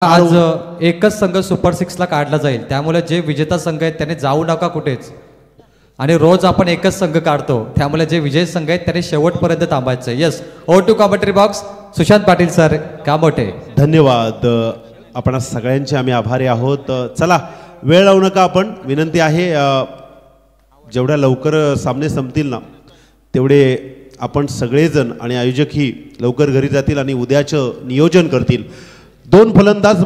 आज एकच संघ सुपर 6 ला काढला जाईल, त्यामुळे जे विजेता संघ आहेत त्याने जाऊ नका कुठेच. आणि रोज आपण एकच संघ काढतो, त्यामुळे जे विजय संघ आहेत त्याने शेवटपर्यंत थांबायचं. Yes, over to commentary box Sushant Patil sir Kamothe. धन्यवाद. आपण सगळ्यांचे आम्ही आभारी आहोत. चला वेळ लावू नका. आपण विनंती आहे जेवढ्या लवकर सामने संपतील ना तेवढे आपण सगळेजण आणि आयोजकही लवकर घरी जातील आणि उद्याचं नियोजन करतील. दोन फलंदाज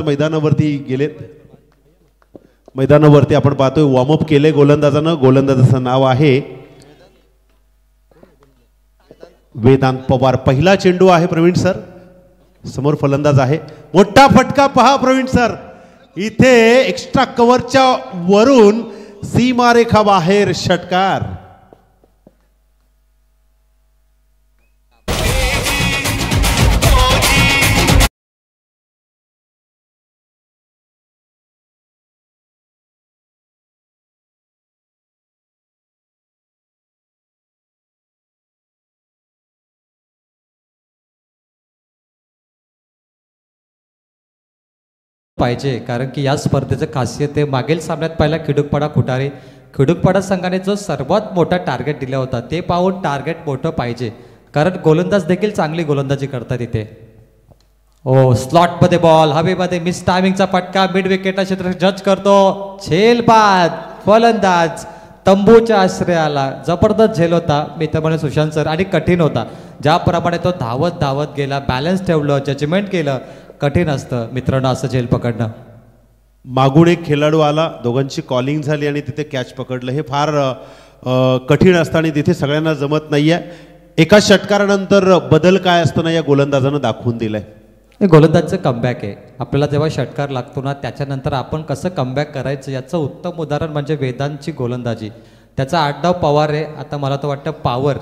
मैदानावरती गेलेत. मैदानावरती आपण पाहतोय वॉर्मअप केले गोलंदाजानं. गोलंदाजाचं नाव आहे वेदांत पवार. पहिला चेंडू आहे प्रवीण सर. समोर फलंदाज आहे. मोठा फटका पहा प्रवीण सर. इथे एक्स्ट्रा कव्हरच्या वरून सीमारेखा बाहेर षटकार. पाहिजे, कारण की या स्पर्धेचं खासियत आहे. मागील सामन्यात पहिला खिडूकपाडा खुटारे. खिडूकपाडा संघाने जो सर्वात मोठा टार्गेट दिला होता ते पाहून टार्गेट मोठं पाहिजे, कारण गोलंदाज देखील चांगली गोलंदाजी करतात इथे. ओ स्लॉटमध्ये बॉल, हवेमध्ये मिस टायमिंगचा फटका. मिड विकेटला क्षेत्र जज करतो. झेल बाद. फलंदाज तंबूच्या आश्रयाला. जबरदस्त झेल होता मित्रमंडळ सुशांत सर, आणि कठीण होता. ज्याप्रमाणे तो धावत धावत गेला, बॅलन्स ठेवलं, जजमेंट केलं. कठीण असतं मित्रांनो असं झेल पकडणं. मागून एक खेळाडू आला, दोघांची कॉलिंग झाली आणि तिथे कॅच पकडलं. हे फार कठीण असतं आणि तिथे सगळ्यांना जमत नाहीये. एका षटकारानंतर बदल काय असतं ना या गोलंदाजानं दाखवून दिलंय. हे गोलंदाजचं कमबॅक आहे. आपल्याला जेव्हा षटकार लागतो ना त्याच्यानंतर आपण कसं कमबॅक करायचं याचं उत्तम उदाहरण म्हणजे वेदांतची गोलंदाजी. त्याचा आडनाव पवार आहे. आता मला तर वाटतं पॉवर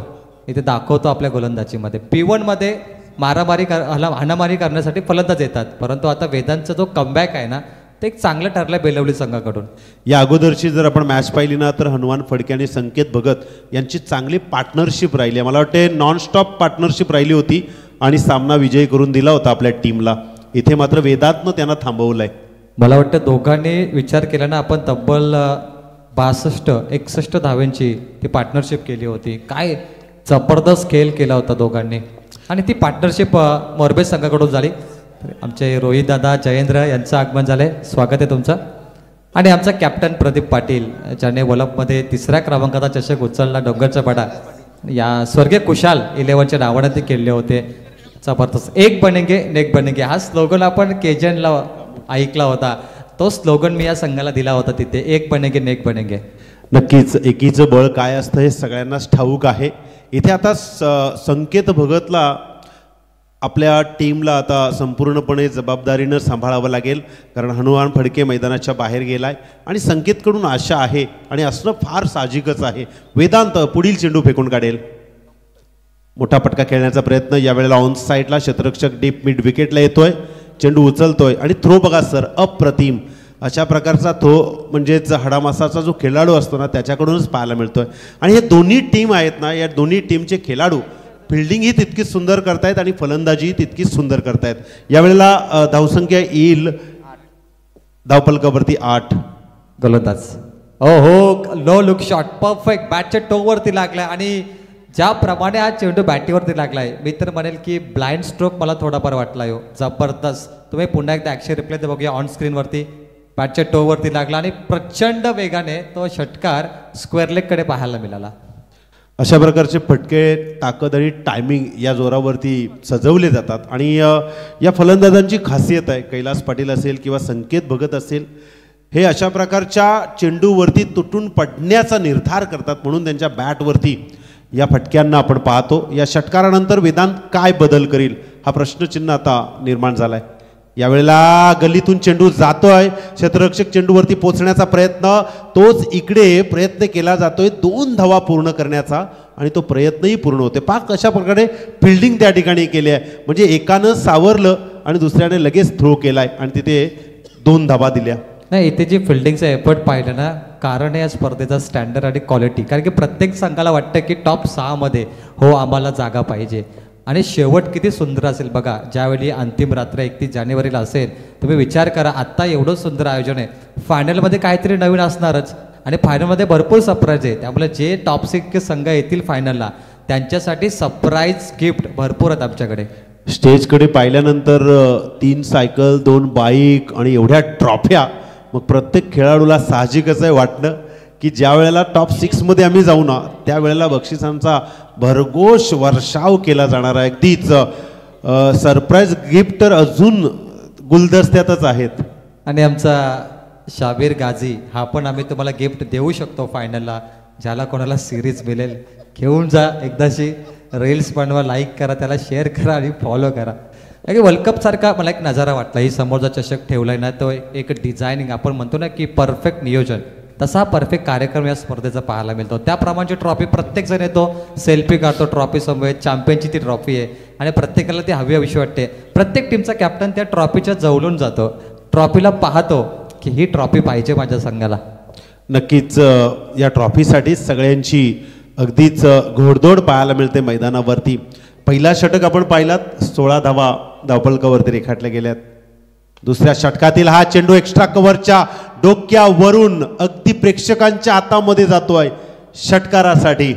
इथे दाखवतो आपल्या गोलंदाजीमध्ये. P1 मध्ये हाणामारी करण्यासाठी फलंदाज येतात, परंतु आता वेदांतचा जो कमबॅक आहे ना ते एक चांगलं ठरलं बेलवली संघाकडून. या अगोदरची जर आपण मॅच पाहिली ना तर हनुमान फडके आणि संकेत भगत यांची चांगली पार्टनरशिप राहिली आहे. मला वाटते नॉनस्टॉप पार्टनरशिप राहिली होती आणि सामना विजयी करून दिला होता आपल्या टीमला. इथे मात्र वेदांतनं त्यांना थांबवलंय. मला वाटतं दोघांनी विचार केला ना, आपण तब्बल 62-61 धाव्यांची ती पार्टनरशिप केली होती. काय जबरदस्त खेळ केला होता दोघांनी, आणि ती पार्टनरशिप मोरबे संघाकडून झाली. आमचे रोहित दादा जयेंद्र यांचं आगमन झालंय. स्वागत आहे तुमचं. आणि आमचा कॅप्टन प्रदीप पाटील ज्याने वलपमध्ये 3ऱ्या क्रमांकाचा चषक उचलला डोंगरचा पाडा. या स्वर्गीय कुशाल 11च्या नावाने ते खेळले होते. जबरदस्त. एक बनेंगे नेक बनेंगे हा स्लोगन आपण केजनला ऐकला होता. तो स्लोगन मी या संघाला दिला होता तिथे. एक बनेंगे नेक बनेंगे. नक्कीच एकीचं बळ काय असतं हे सगळ्यांनाच ठाऊक आहे. इथे आता संकेत भगतला आपल्या टीमला आता संपूर्णपणे जबाबदारीनं सांभाळावं लागेल, कारण हनुमान फडके मैदानाच्या बाहेर गेलाय आणि संकेतकडून आशा आहे आणि असणं फार साहजिकच आहे. वेदांत पुढील चेंडू फेकून काढेल. मोठा पटका खेळण्याचा प्रयत्न. यावेळेला ऑन साईडला क्षेत्ररक्षक डीप मिड विकेटला येतोय. चेंडू उचलतोय आणि थ्रो बघा सर, अप्रतिम. अशा प्रकारचा थ्रो म्हणजेच हाडामासाचा जो खेळाडू असतो ना त्याच्याकडूनच पाहायला मिळतोय. आणि हे दोन्ही टीम आहेत ना, या दोन्ही टीमचे खेळाडू फिल्डिंगही तितकीच सुंदर करतायत आणि फलंदाजीही तितकीच सुंदर करतायत. यावेळेला धावसंख्या येईल धावफलकावरती 8. गोलंदाज हो लो लुक शॉट परफेक्ट. बॅटच्या टोवरती लागलाय आणि ज्याप्रमाणे हा चेंडू बॅटीवरती लागलाय मी तर म्हणेल की ब्लाइंड स्ट्रोक मला थोडाफार वाटला हो. जबरदस्त. तुम्ही पुन्हा एकदा ॲक्शन रिप्ले तर बघूया ऑन स्क्रीनवरती. बॅटच्या टोवरती लागला आणि प्रचंड वेगाने तो षटकार स्क्वेअर लेगकडे पाहायला मिळाला. अशा प्रकारचे फटके ताकद आणि टायमिंग या जोरावरती सजवले जातात आणि या फलंदाजांची खासियत आहे. कैलास पाटील असेल किंवा संकेत भगत असेल, हे अशा प्रकारच्या चेंडूवरती तुटून पडण्याचा निर्धार करतात, म्हणून त्यांच्या बॅटवरती या फटक्यांना आपण पाहतो. या षटकारानंतर वेदांत काय बदल करील हा प्रश्नचिन्ह आता निर्माण झालाय. यावेळेला गल्लीतून चेंडू जातोय. क्षेत्ररक्षक चेंडूवरती पोहोचण्याचा प्रयत्न, तोच इकडे प्रयत्न केला जातोय 2 धावा पूर्ण करण्याचा आणि तो प्रयत्नही पूर्ण होते. पाक कशा प्रकारे फिल्डिंग त्या ठिकाणी केली आहे, म्हणजे एकानं सावरलं आणि दुसऱ्याने लगेच थ्रो केलाय आणि तिथे 2 धावा दिल्या. नाही, इथे जी फिल्डिंगचा एफर्ट पाहिलं ना, कारण या स्पर्धेचा स्टँडर्ड आणि क्वालिटी. कारण की प्रत्येक संघाला वाटतं की टॉप 6 मध्ये हो आम्हाला जागा पाहिजे, आणि शेवट किती सुंदर असेल बघा. ज्यावेळी अंतिम रात्र 31 जानेवारीला असेल, तुम्ही विचार करा, आत्ता एवढं सुंदर आयोजन आहे, फायनलमध्ये काहीतरी नवीन असणारच आणि फायनलमध्ये भरपूर सरप्राईज आहे. त्यामुळे जे टॉप 6 संघ येतील फायनलला त्यांच्यासाठी सरप्राईज गिफ्ट भरपूर आहेत आमच्याकडे. स्टेजकडे पाहिल्यानंतर 3 सायकल, 2 बाईक आणि एवढ्या ट्रॉफ्या, मग प्रत्येक खेळाडूला साहजिकच आहे वाटणं की ज्या वेळेला टॉप 6मध्ये आम्ही जाऊ ना, त्यावेळेला बक्षिसांचा भरघोष वर्षाव केला जाणार आहे. अगदीच सरप्राईज गिफ्ट तर अजून गुलदस्त्यातच आहेत. आणि आमचा शाबीर गाझी हा पण आम्ही तुम्हाला गिफ्ट देऊ शकतो फायनलला. ज्याला कोणाला सिरीज मिळेल घेऊन जा, एकदाशी रील्स बनवा, लाईक करा, त्याला शेअर करा आणि फॉलो करा. कारण वर्ल्ड कप सारखा मला एक नजारा वाटला. ही समोरचा चषक ठेवलाय ना, तो एक डिझायनिंग आपण म्हणतो ना की परफेक्ट नियोजन, तसा परफेक्ट कार्यक्रम या स्पर्धेचा पाहायला मिळतो. त्याप्रमाणे ट्रॉफी प्रत्येक जण येतो, सेल्फी काढतो ट्रॉफी समोर. चॅम्पियनची ती ट्रॉफी आहे आणि प्रत्येकाला ती हवी वाटते. प्रत्येक टीमचा कॅप्टन त्या ट्रॉफीच्या जवळून जातो, ट्रॉफीला पाहतो की ही ट्रॉफी पाहिजे माझ्या संघाला. नक्कीच या ट्रॉफीसाठी सगळ्यांची अगदीच घोडदौड पाहायला मिळते मैदानावरती. पहिला षटक आपण पाहिलात, 16 धावा धावफलकावरती रेखाटल्या गेल्यात. दुसऱ्या षटकातील हा चेंडू एक्स्ट्रा कव्हरच्या डोक्यावरून अगदी प्रेक्षकांच्या हातामध्ये जातोय षटकारासाठी.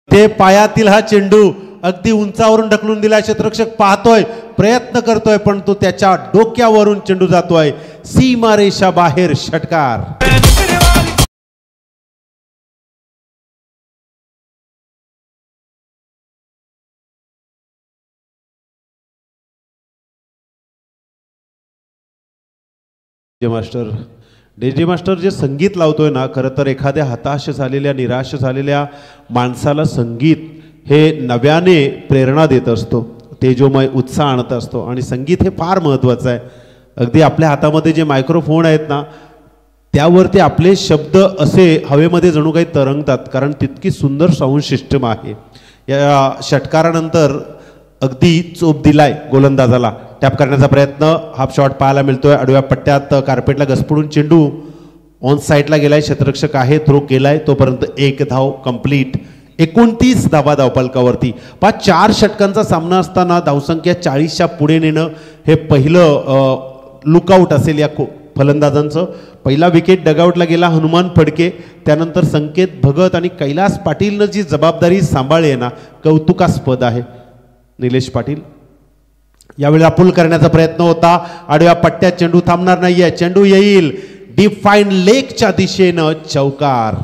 ते पायातील हा चेंडू अगदी उंचावरून ढकलून दिला. क्षेत्ररक्षक पाहतोय, प्रयत्न करतोय, पण तो त्याच्या डोक्यावरून चेंडू जातोय सीमारेषा बाहेर. षटकार. मास्टर डेजी मास्टर जे संगीत लावतोय ना, खरं तर एखाद्या हताश झालेल्या, निराश झालेल्या माणसाला संगीत हे नव्याने प्रेरणा देत असतो, तेजोमय उत्साह आणत असतो आणि संगीत हे फार महत्त्वाचं आहे. अगदी आपल्या हातामध्ये जे मायक्रोफोन आहेत ना, त्यावरती आपले शब्द असे हवेमध्ये जणू काही तरंगतात, कारण तितकी सुंदर साऊंड सिस्टम आहे. या षटकारानंतर अगदी चोप दिलाय गोलंदाजाला. टॅप करण्याचा प्रयत्न, हाफ शॉट पाहायला मिळतोय. आडव्या पट्ट्यात कार्पेटला घसपडून चेंडू ऑन साईडला गेलाय. क्षेत्ररक्षक आहे, थ्रो केलाय, तोपर्यंत 1 धाव कंप्लीट. 29 धावा धावफलकावरती. 4 षटकांचा सामना असताना धावसंख्या 40च्या पुढे नेणं हे पहिलं लुकआउट असेल या फलंदाजांचं. पहिला विकेट डगआउटला गेला हनुमान फडके, त्यानंतर संकेत भगत आणि कैलास पाटीलनं जी जबाबदारी सांभाळली आहे ना, कौतुकास्पद आहे. निलेश पाटील यावेळेला पुल करण्याचा प्रयत्न होता. आडव्या पट्ट्यात चेंडू थांबणार नाहीये, चेंडू येईल डिफाईन लेगच्या दिशेनं. चौकार.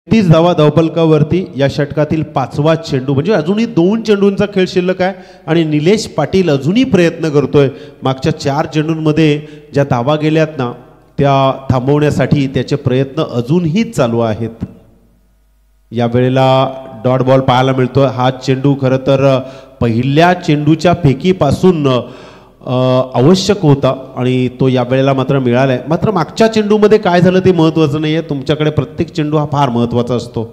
तीस धावा धावफलकावरती. या षटकातील 5वा चेंडू, म्हणजे अजूनही 2 चेंडूंचा खेळ शिल्लक आहे आणि निलेश पाटील अजूनही प्रयत्न करतोय. मागच्या 4 चेंडूंमध्ये ज्या धावा गेल्यात ना, त्या थांबवण्यासाठी त्याचे प्रयत्न अजूनही चालू आहेत. यावेळेला डॉट बॉल पाहायला मिळतोय. हा चेंडू खरं तर पहिल्या चेंडूच्या फेकीपासून आवश्यक होता आणि तो यावेळेला मात्र मिळाला आहे. मात्र मागच्या चेंडूमध्ये काय झालं ते महत्त्वाचं नाही आहे. तुमच्याकडे प्रत्येक चेंडू हा फार महत्त्वाचा असतो.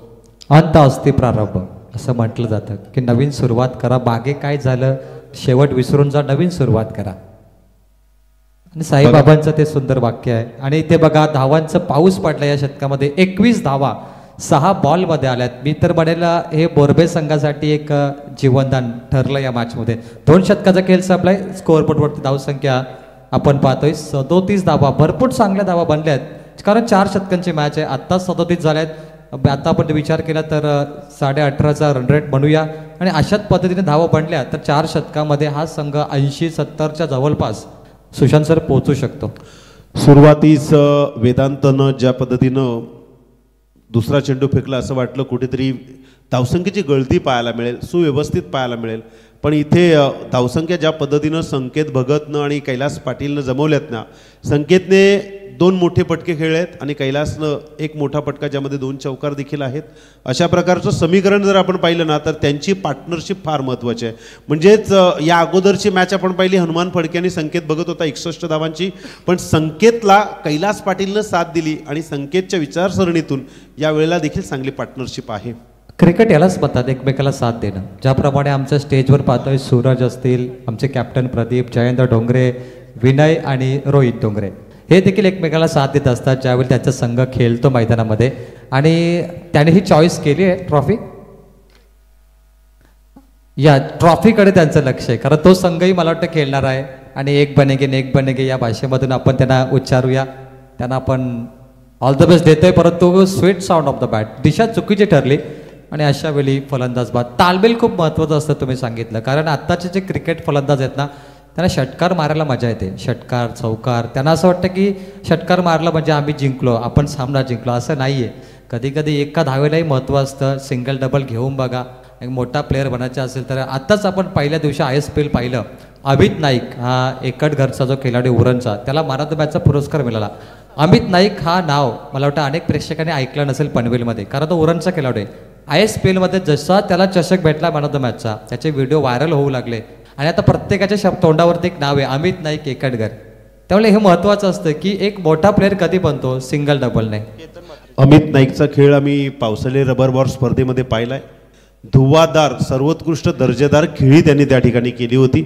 अंत असते प्रारंभ असं म्हटलं जातं की नवीन सुरुवात करा. मागे काय झालं शेवट विसरून जा, नवीन सुरुवात करा. आणि साईबाबांचं ते सुंदर वाक्य आहे. आणि ते बघा, धावांचा पाऊस पडला या षटकामध्ये. 21 धावा 6 बॉलमध्ये आल्यात. मी तर म्हणेल हे बोर्बे संघासाठी एक जीवनदान ठरलं या मॅचमध्ये. 2 षटकाचा खेळ संपलाय. स्कोअरबोर्डवरती धावसंख्या आपण पाहतोय 37 धावा. भरपूर चांगल्या धावा बनल्यात, कारण 4 षटकांची मॅच आहे. आत्ताच 37 झाल्यात. आता आपण विचार केला तर 18.5चा रन रेट म्हणूया आणि अशाच पद्धतीने धावा बनल्या तर 4 षटकामध्ये हा संघ 80-70च्या जवळपास सुशांत सर पोहोचू शकतो. सुरुवातीस वेदांतनं ज्या पद्धतीनं दुसरा चेंडू फेकला, असं वाटलं कुठेतरी धावसंख्येची गळती पाहायला मिळेल, सुव्यवस्थित पाहायला मिळेल. पण इथे धावसंख्या ज्या पद्धतीनं संकेत भगतनं आणि कैलास पाटीलनं जमवल्यात ना, संकेतने 2 मोठे फटके खेळले आहेत आणि कैलासनं एक मोठा फटका ज्यामध्ये 2 चौकार देखील आहेत. अशा प्रकारचं समीकरण जर आपण पाहिलं ना, तर त्यांची पार्टनरशिप फार महत्त्वाची आहे. म्हणजेच या अगोदरची मॅच आपण पाहिली, हनुमान फडके आणि संकेत भगत होता 61 धावांची, पण संकेतला कैलास पाटीलनं साथ दिली आणि संकेतच्या विचारसरणीतून यावेळेला देखील चांगली पार्टनरशिप आहे. क्रिकेट यालाच म्हणतात एकमेकाला साथ देणं. ज्याप्रमाणे आमच्या स्टेजवर पाहतोय सूरज असतील, आमचे कॅप्टन प्रदीप, जयेंद्र डोंगरे, विनय आणि रोहित डोंगरे, हे देखील एकमेकाला साथ देत असतात ज्यावेळी त्यांचा संघ खेळतो मैदानामध्ये. आणि त्याने ही चॉईस केली आहे ट्रॉफी, या ट्रॉफीकडे त्यांचं लक्ष आहे, कारण तो संघही मला वाटतं खेळणार आहे. आणि एक बनेगे या भाषेमधून आपण त्यांना उच्चारूया, त्यांना आपण ऑल द बेस्ट देतोय. परंतु sweet sound of the bat, दिशा चुकीची ठरली आणि अशा वेळी फलंदाज बाद. तालमेल खूप महत्त्वाचं असतं तुम्ही सांगितलं, कारण आत्ताचे जे क्रिकेट फलंदाज आहेत ना, त्यांना षटकार मारायला मजा येते. षटकार, चौकार, त्यांना असं वाटतं की षटकार मारला म्हणजे आम्ही जिंकलो, आपण सामना जिंकलो. असं नाही आहे. कधी कधी एका धावेलाही महत्त्व असतं. सिंगल डबल घेऊन बघा. एक मोठा प्लेअर बनायचा असेल तर आत्ताच आपण पहिल्या दिवशी ISPL पाहिलं, अमित नाईक हा एकट घरचा जो खेळाडू उरणचा, त्याला मॅन ऑफ द मॅचचा पुरस्कार मिळाला. अमित नाईक हा नाव मला वाटतं अनेक प्रेक्षकांनी ऐकलं नसेल पनवेलमध्ये, कारण तो उरणचा खेळाडू आहे. ISPLमध्ये जसा त्याला चषक भेटला मॅन ऑफ द मॅचचा, त्याचे व्हिडिओ व्हायरल होऊ लागले आणि आता प्रत्येकाच्या तोंडावरती एक नाव आहे, अमित नाईक एकटघर. त्यामुळे हे महत्त्वाचं असतं की एक मोठा प्लेअर कधी बनतो, सिंगल डबल नाही. अमित नाईकचा खेळ आम्ही पावसाळी रबर बॉल स्पर्धेमध्ये पाहिलाय. धुवादार, सर्वोत्कृष्ट दर्जेदार खेळी त्यांनी त्या ठिकाणी केली होती,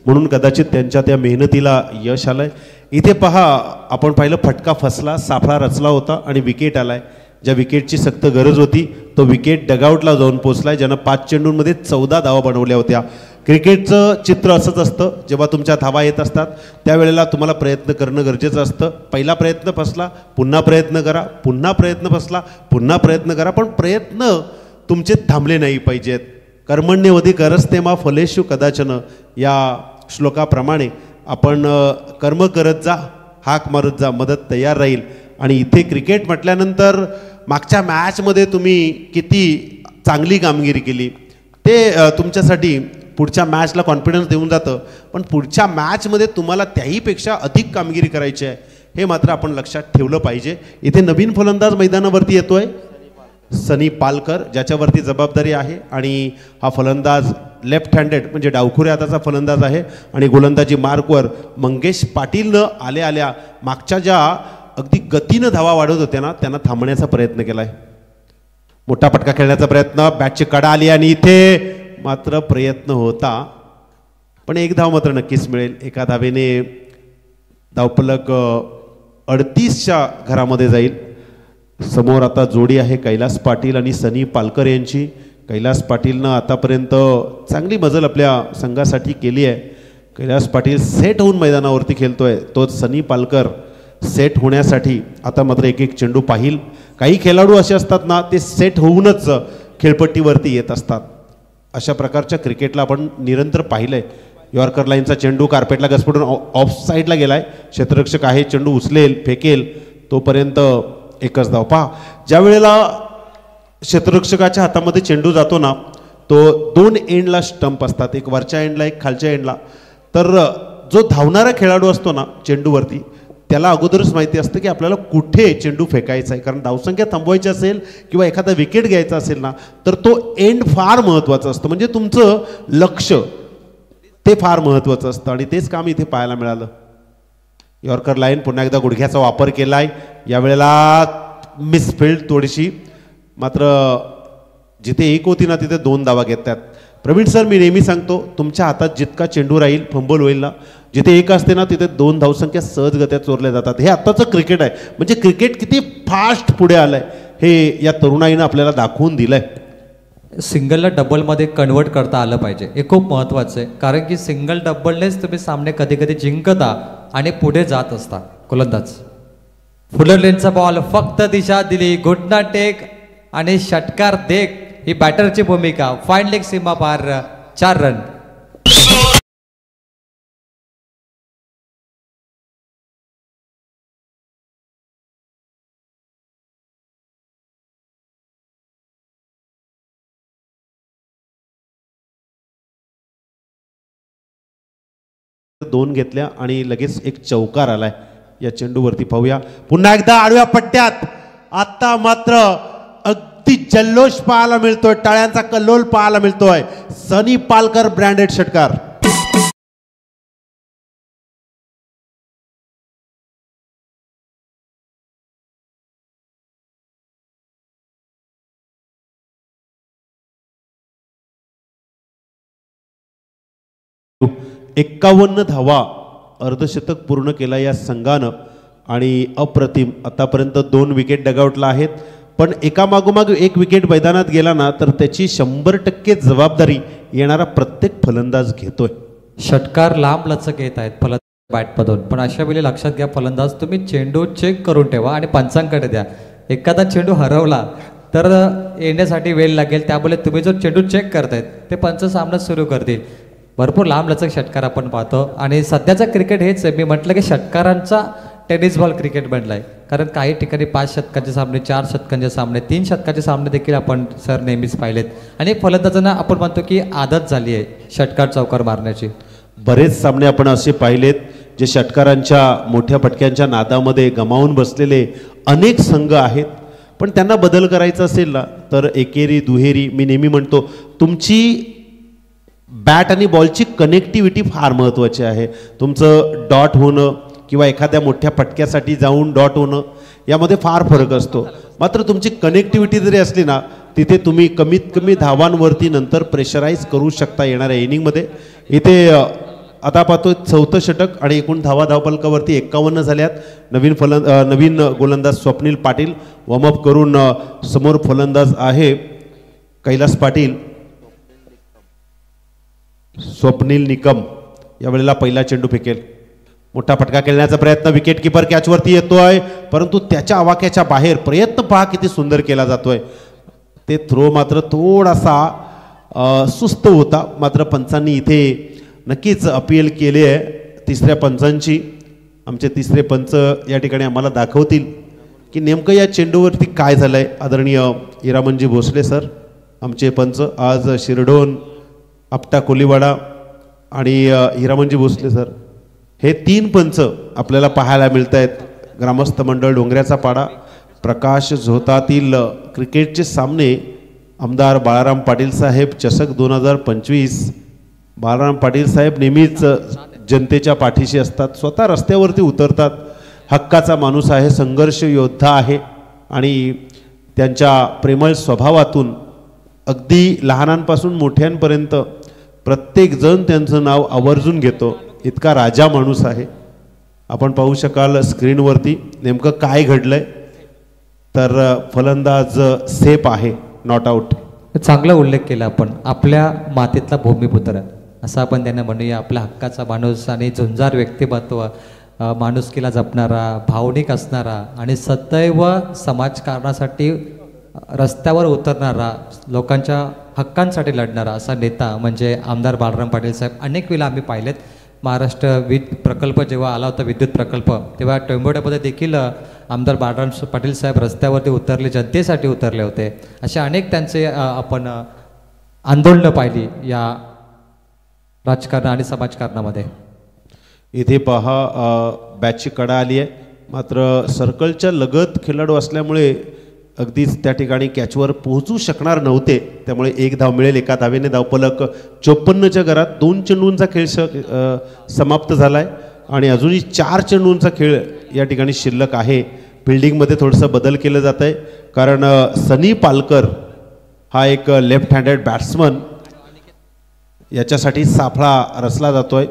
म्हणून कदाचित त्यांच्या त्या मेहनतीला यश आलंय. इथे पहा, आपण पाहिलं फटका फसला, साफळा रचला होता आणि विकेट आलाय. ज्या विकेटची सक्त गरज होती तो विकेट डगआउटला जाऊन पोचलाय, ज्यानं 5 चेंडूंमध्ये 14 धावा बनवल्या होत्या. क्रिकेटचं चित्र असंच असतं, जेव्हा तुमच्या धावा येत असतात त्यावेळेला तुम्हाला प्रयत्न करणं गरजेचं असतं. पहिला प्रयत्न फसला, पुन्हा प्रयत्न करा, पुन्हा प्रयत्न फसला, पुन्हा प्रयत्न करा, पण प्रयत्न तुमचे थांबले नाही पाहिजेत. कर्मण्यवधी करस्ते मा फलेषु कदाचन या श्लोकाप्रमाणे आपण कर्म करत जा, हाक मारत जा, मदत तयार राहील. आणि इथे क्रिकेट म्हटल्यानंतर मागच्या मॅचमध्ये तुम्ही किती चांगली कामगिरी केली ते तुमच्यासाठी पुढच्या मॅचला कॉन्फिडन्स देऊन जातं, पण पुढच्या मॅचमध्ये तुम्हाला त्याहीपेक्षा अधिक कामगिरी करायची आहे, हे मात्र आपण लक्षात ठेवलं पाहिजे. इथे नवीन फलंदाज मैदानावरती येतोय, सनी पालकर, ज्याच्यावरती जबाबदारी आहे. आणि हा फलंदाज लेफ्ट हँडेड म्हणजे डावखुऱ्या हाताचा फलंदाज आहे. आणि गोलंदाजी मार्कवर मंगेश पाटीलनं आल्या मागच्या ज्या अगदी गतीनं धावा वाढवत होत्या ना, त्यांना थांबण्याचा प्रयत्न केलाय. मोठा पटका खेळण्याचा प्रयत्न, बॅटची कडा आली आणि इथे मात्र प्रयत्न होता, पण एक धाव मात्र नक्कीच मिळेल. एका धावेने धावफलक 38च्या घरामध्ये जाईल. समोर आता जोडी आहे कैलास पाटील आणि सनी पालकर यांची. कैलास पाटीलनं आतापर्यंत चांगली मजल आपल्या संघासाठी केली आहे. कैलास पाटील सेट होऊन मैदानावरती खेळतोय, तोच सनी पालकर सेट होण्यासाठी आता मात्र एक एक चेंडू पाहिल. काही खेळाडू असे असतात ना, ते सेट होऊनच खेळपट्टीवरती येत असतात. अशा प्रकारच्या क्रिकेटला आपण निरंतर पाहिलंय. यॉर्कर लाईनचा चेंडू कार्पेटला घसपटून ऑफ साईडला गेलाय. क्षेत्ररक्षक आहे, चेंडू उचलेल, फेकेल, तोपर्यंत एकच धाव. पहा, ज्या वेळेला क्षेत्ररक्षकाच्या हातामध्ये चेंडू जातो ना, तो 2 एंडला स्टंप असतात, एक वरच्या एंडला एक खालच्या एंडला. तर जो धावणारा खेळाडू असतो ना चेंडूवरती, त्याला अगोदरच माहिती असतं की आपल्याला कुठे चेंडू फेकायचा आहे. कारण धावसंख्या थांबवायची असेल किंवा एखादा विकेट घ्यायचा असेल ना, तर तो एंड फार महत्त्वाचा असतं. म्हणजे तुमचं लक्ष ते फार महत्त्वाचं असतं आणि तेच काम इथे पाहायला मिळालं. यॉर्कर लाईन पुन्हा एकदा गुडघ्याचा वापर केलाय. यावेळेला मिसफिल्ड थोडीशी, मात्र जिथे एक होती ना तिथे 2 धावा घेतात. प्रवीण सर, मी नेहमी सांगतो, तुमच्या हातात जितका चेंडू राहील फंबल होईल ना, जिथे एक असते ना तिथे 2 धावसंख्या सहजगत्या चोरल्या जातात. हे आत्ताचं क्रिकेट आहे. म्हणजे क्रिकेट किती फास्ट पुढे आलंय हे या तरुणाईनं आपल्याला दाखवून दिलंय. सिंगलला डबलमध्ये कन्वर्ट करता आलं पाहिजे, हे खूप महत्त्वाचं आहे. कारण की सिंगल डबलनेच तुम्ही सामने कधी कधी जिंकता आणि पुढे जात असता. गोलंदाज फुलर लेनचा बॉल, फक्त दिशा दिली, घुटना टेक आणि षटकार देख, ही बॅटरची भूमिका. फाईन लेग सीमा पार, 4 रन. 2 घेतल्या आणि लगेच एक चौकार आलाय या चेंडूवरती. पाहूया पुन्हा एकदा आडव्या पट्ट्यात. आता मात्र अगदी जल्लोष पाहायला मिळतोय, टाळ्यांचा कल्लोल पाहायला मिळतोय. सनी पालकर ब्रँडेड षटकार. एक्कावन्न धावा अर्धशतक पूर्ण केला या संघानं आणि अप्रतिम आतापर्यंत 2 विकेट डगआउटला आहेत. पण एकामागोमाग एक विकेट मैदानात गेला ना तर त्याची 100% जबाबदारी येणारा प्रत्येक फलंदाज घेतोय. षटकार लांब लचक येत आहेत फलंदाज बॅटमधून, पण अशा वेळी लक्षात घ्या फलंदाज तुम्ही चेंडू चेक करून ठेवा आणि पंचांकडे द्या. एखादा चेंडू हरवला तर येण्यासाठी वेळ लागेल, त्यामुळे तुम्ही जो चेंडू चेक करतायत ते पंच सामना सुरू करतील. भरपूर लांब लचक षटकार आपण पाहतो आणि सध्याचं क्रिकेट हेच आहे. मी म्हटलं की षटकारांचा टेनिस बॉल क्रिकेट बनला आहे, कारण काही ठिकाणी 5 षटकाचे सामने, 4 षटकांचे सामने, 3 षटकाचे सामने देखील आपण सर नेहमीच पाहिलेत. आणि फलंदाजांना आपण म्हणतो की आदत झाली आहे षटकार चौकार मारण्याची. बरेच सामने आपण असे पाहिलेत जे षटकारांच्या मोठ्या फटक्यांच्या नादामध्ये गमावून बसलेले अनेक संघ आहेत. पण त्यांना बदल करायचा असेल ना तर एकेरी दुहेरी, मी नेहमी म्हणतो तुमची बॅट आणि बॉलची कनेक्टिव्हिटी फार महत्त्वाची आहे. तुमचं डॉट होणं किंवा एखाद्या मोठ्या फटक्यासाठी जाऊन डॉट होणं यामध्ये फार फरक असतो. मात्र तुमची कनेक्टिव्हिटी जरी असली ना तिथे तुम्ही कमीत कमी धावांवरती नंतर प्रेशराईज करू शकता येणाऱ्या इनिंगमध्ये. इथे आता पाहतो 4थं षटक आणि एकूण धावफलकावरती 51 झाल्यात. नवीन गोलंदाज स्वप्नील पाटील वॉर्मअप करून समोर फलंदाज आहे कैलास पाटील. स्वप्नील निकम यावेळेला पहिला चेंडू फेकेल. मोठा फटका खेळण्याचा प्रयत्न, विकेट किपर कॅचवरती येतोय परंतु त्याच्या आवाक्याच्या बाहेर. प्रयत्न पहा किती सुंदर केला जातोय. ते थ्रो मात्र थोडासा सुस्त होता, मात्र पंचांनी इथे नक्कीच अपील केली आहे तिसऱ्या पंचांची. आमचे तिसरे पंच या ठिकाणी आम्हाला दाखवतील की नेमकं या चेंडूवरती काय झालंय. आदरणीय हिरामनजी भोसले सर आमचे पंच आज शिरडोन, आपटा कोलीवाडा आणि हिरामनजी भोसले सर हे 3 पंच आपल्याला पाहायला मिळत आहेत. ग्रामस्थ मंडळ डोंगऱ्याचा पाडा, प्रकाश झोतातील क्रिकेटचे सामने, आमदार बाळाराम पाटील साहेब चषक 2025. बाळाराम पाटील साहेब नेहमीच जनतेच्या पाठीशी असतात, स्वतः रस्त्यावरती उतरतात. हक्काचा माणूस आहे, संघर्ष योद्धा आहे आणि त्यांच्या प्रेमळ स्वभावातून अगदी लहानांपासून मोठ्यांपर्यंत प्रत्येकजण त्यांचं नाव आवर्जून घेतो. इतका राजा माणूस आहे. आपण पाहू शकाल स्क्रीनवरती नेमकं काय घडलंय. तर फलंदाज सेफ आहे, नॉट आउट. चांगला उल्लेख केला आपण. आपल्या मातीतला भूमिपुत्र असं आपण त्यांना म्हणूया. आपल्या हक्काचा माणूस आणि झुंजार व्यक्तिमत्व, माणुसकीला जपणारा, भावनिक असणारा आणि सदैव समाजकारणासाठी रस्त्यावर उतरणारा, लोकांच्या हक्कांसाठी लढणारा असा नेता म्हणजे आमदार बाळाराम पाटील साहेब. अनेक वेळा आम्ही पाहिलेत. महाराष्ट्र वीज प्रकल्प जेव्हा आला होता, विद्युत प्रकल्प, तेव्हा टेंबोड्यामध्ये देखील आमदार बाळाराम पाटील साहेब रस्त्यावरती उतरले, जनतेसाठी उतरले होते. असे अनेक त्यांचे आपण आंदोलनं पाहिली या राजकारण आणि समाजकारणामध्ये. इथे पहा बॅचची कडा आली आहे, मात्र सर्कलच्या लगत खेळाडू असल्यामुळे अगदीच त्या ठिकाणी कॅचवर पोहोचू शकणार नव्हते. त्यामुळे 1 धाव मिळेल. एका धावेने धावफलक 54च्या घरात. 2 चेंडूंचा खेळ समाप्त झाला आहे आणि अजूनही 4 चेंडूंचा खेळ या ठिकाणी शिल्लक आहे. फिल्डिंगमध्ये थोडंसं बदल केलं जात आहे, कारण सनी पालकर हा एक लेफ्ट हँडेड बॅट्समन, याच्यासाठी साफळा रचला जातोय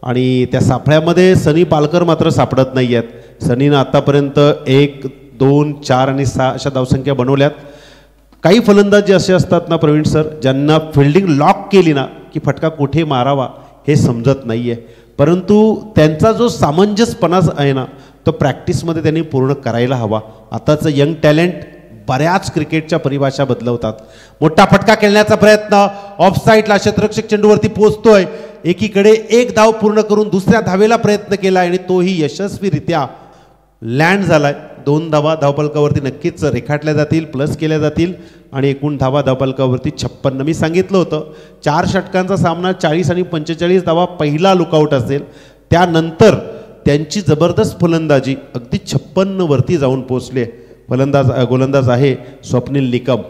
आणि त्या साफळ्यामध्ये सनी पालकर मात्र सापडत नाही आहेत. सनीनं आतापर्यंत 1, 2, 4 आणि 6 अशा धावसंख्या बनवल्यात. काही फलंदाज जे असे असतात ना प्रवीण सर, ज्यांना फिल्डिंग लॉक केली ना की फटका कुठे मारावा हे समजत नाही आहे, परंतु त्यांचा जो सामंजस्यपणा आहे ना तो प्रॅक्टिसमध्ये त्यांनी पूर्ण करायला हवा. आताचं यंग टॅलेंट बऱ्याच क्रिकेटच्या परिभाषा बदलवतात. मोठा फटका खेळण्याचा प्रयत्न, ऑफसाईडला क्षेत्ररक्षक चेंडूवरती पोहोचतोय. एकीकडे 1 धाव पूर्ण करून दुसऱ्या धावेला प्रयत्न केला आणि तोही यशस्वीरित्या लँड झालाय. 2 धावा धावफलकावरती नक्कीच रेखाटल्या जातील, प्लस केल्या जातील आणि एकूण धावा धावफलकावरती 56. मी सांगितलं होतं 4 षटकांचा सामना 40 आणि 45 धावा पहिला लुकआउट असेल, त्यानंतर त्यांची जबरदस्त फलंदाजी अगदी 56 वरती जाऊन पोहोचले. गोलंदाज आहे स्वप्नील निकम.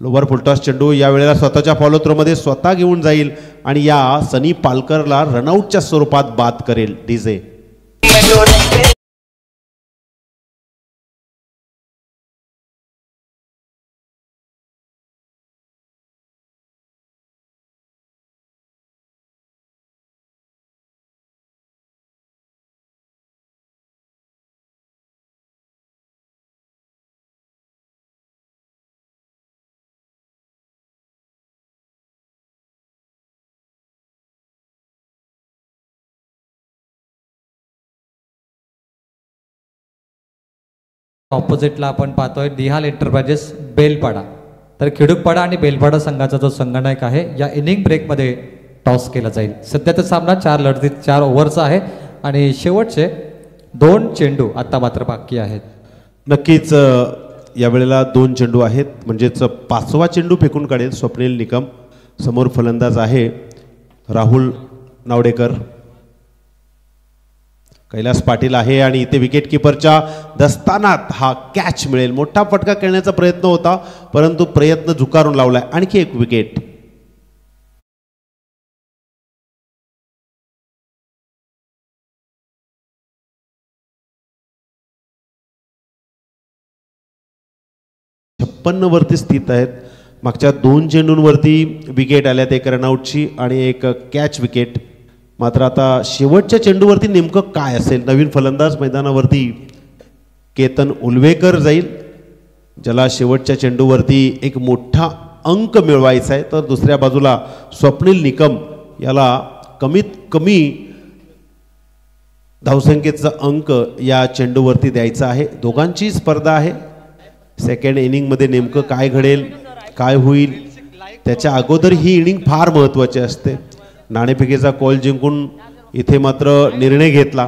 लोवर फुलटॉस चेंडू यावेळेला स्वतःच्या फॉलो थ्रोमध्ये स्वतः घेऊन जाईल आणि या सनी पालकरला रनआउटच्या स्वरूपात बाद करेल. डीजे ऑपोजिटला आपण पाहतोय निहाल एंटरप्राइजेस बेलपाडा. तर खिडूकपाडा आणि बेलपाडा संघाचा जो संघनायक आहे या इनिंग ब्रेकमध्ये टॉस केला जाईल. सध्याचा सामना 4 लढतीत 4 ओव्हरचा आहे आणि शेवटचे 2 चेंडू आता मात्र बाकी आहेत. नक्कीच यावेळेला 2 चेंडू आहेत, म्हणजेच 5वा चेंडू फेकून काढेल स्वप्नील निकम. समोर फलंदाज आहे राहुल नावडेकर. कैलास पाटील आहे आणि इथे विकेट किपरच्या दस्तानात हा कॅच मिळेल. मोठा फटका खेळण्याचा प्रयत्न होता परंतु प्रयत्न झुकारून लावलाय. आणखी एक विकेट. वरती स्थित आहेत. मागच्या 2 चेंडूंवरती विकेट आल्यात, एक रनआउटची आणि एक कॅच विकेट. मात्र आता शेवटच्या चेंडूवरती नेमकं काय असेल. नवीन फलंदाज मैदानावरती केतन उलवेकर जाईल, ज्याला शेवटच्या चेंडूवरती एक मोठा अंक मिळवायचा आहे. तर दुसऱ्या बाजूला स्वप्नील निकम याला कमीत कमी धावसंख्येचा अंक या चेंडूवरती द्यायचा आहे. दोघांची स्पर्धा आहे. सेकंड इनिंगमध्ये नेमकं काय घडेल, काय होईल, त्याच्या अगोदर ही इनिंग फार महत्त्वाची असते. नाणेफेकीचा कॉल जिंकून इथे मात्र निर्णय घेतला.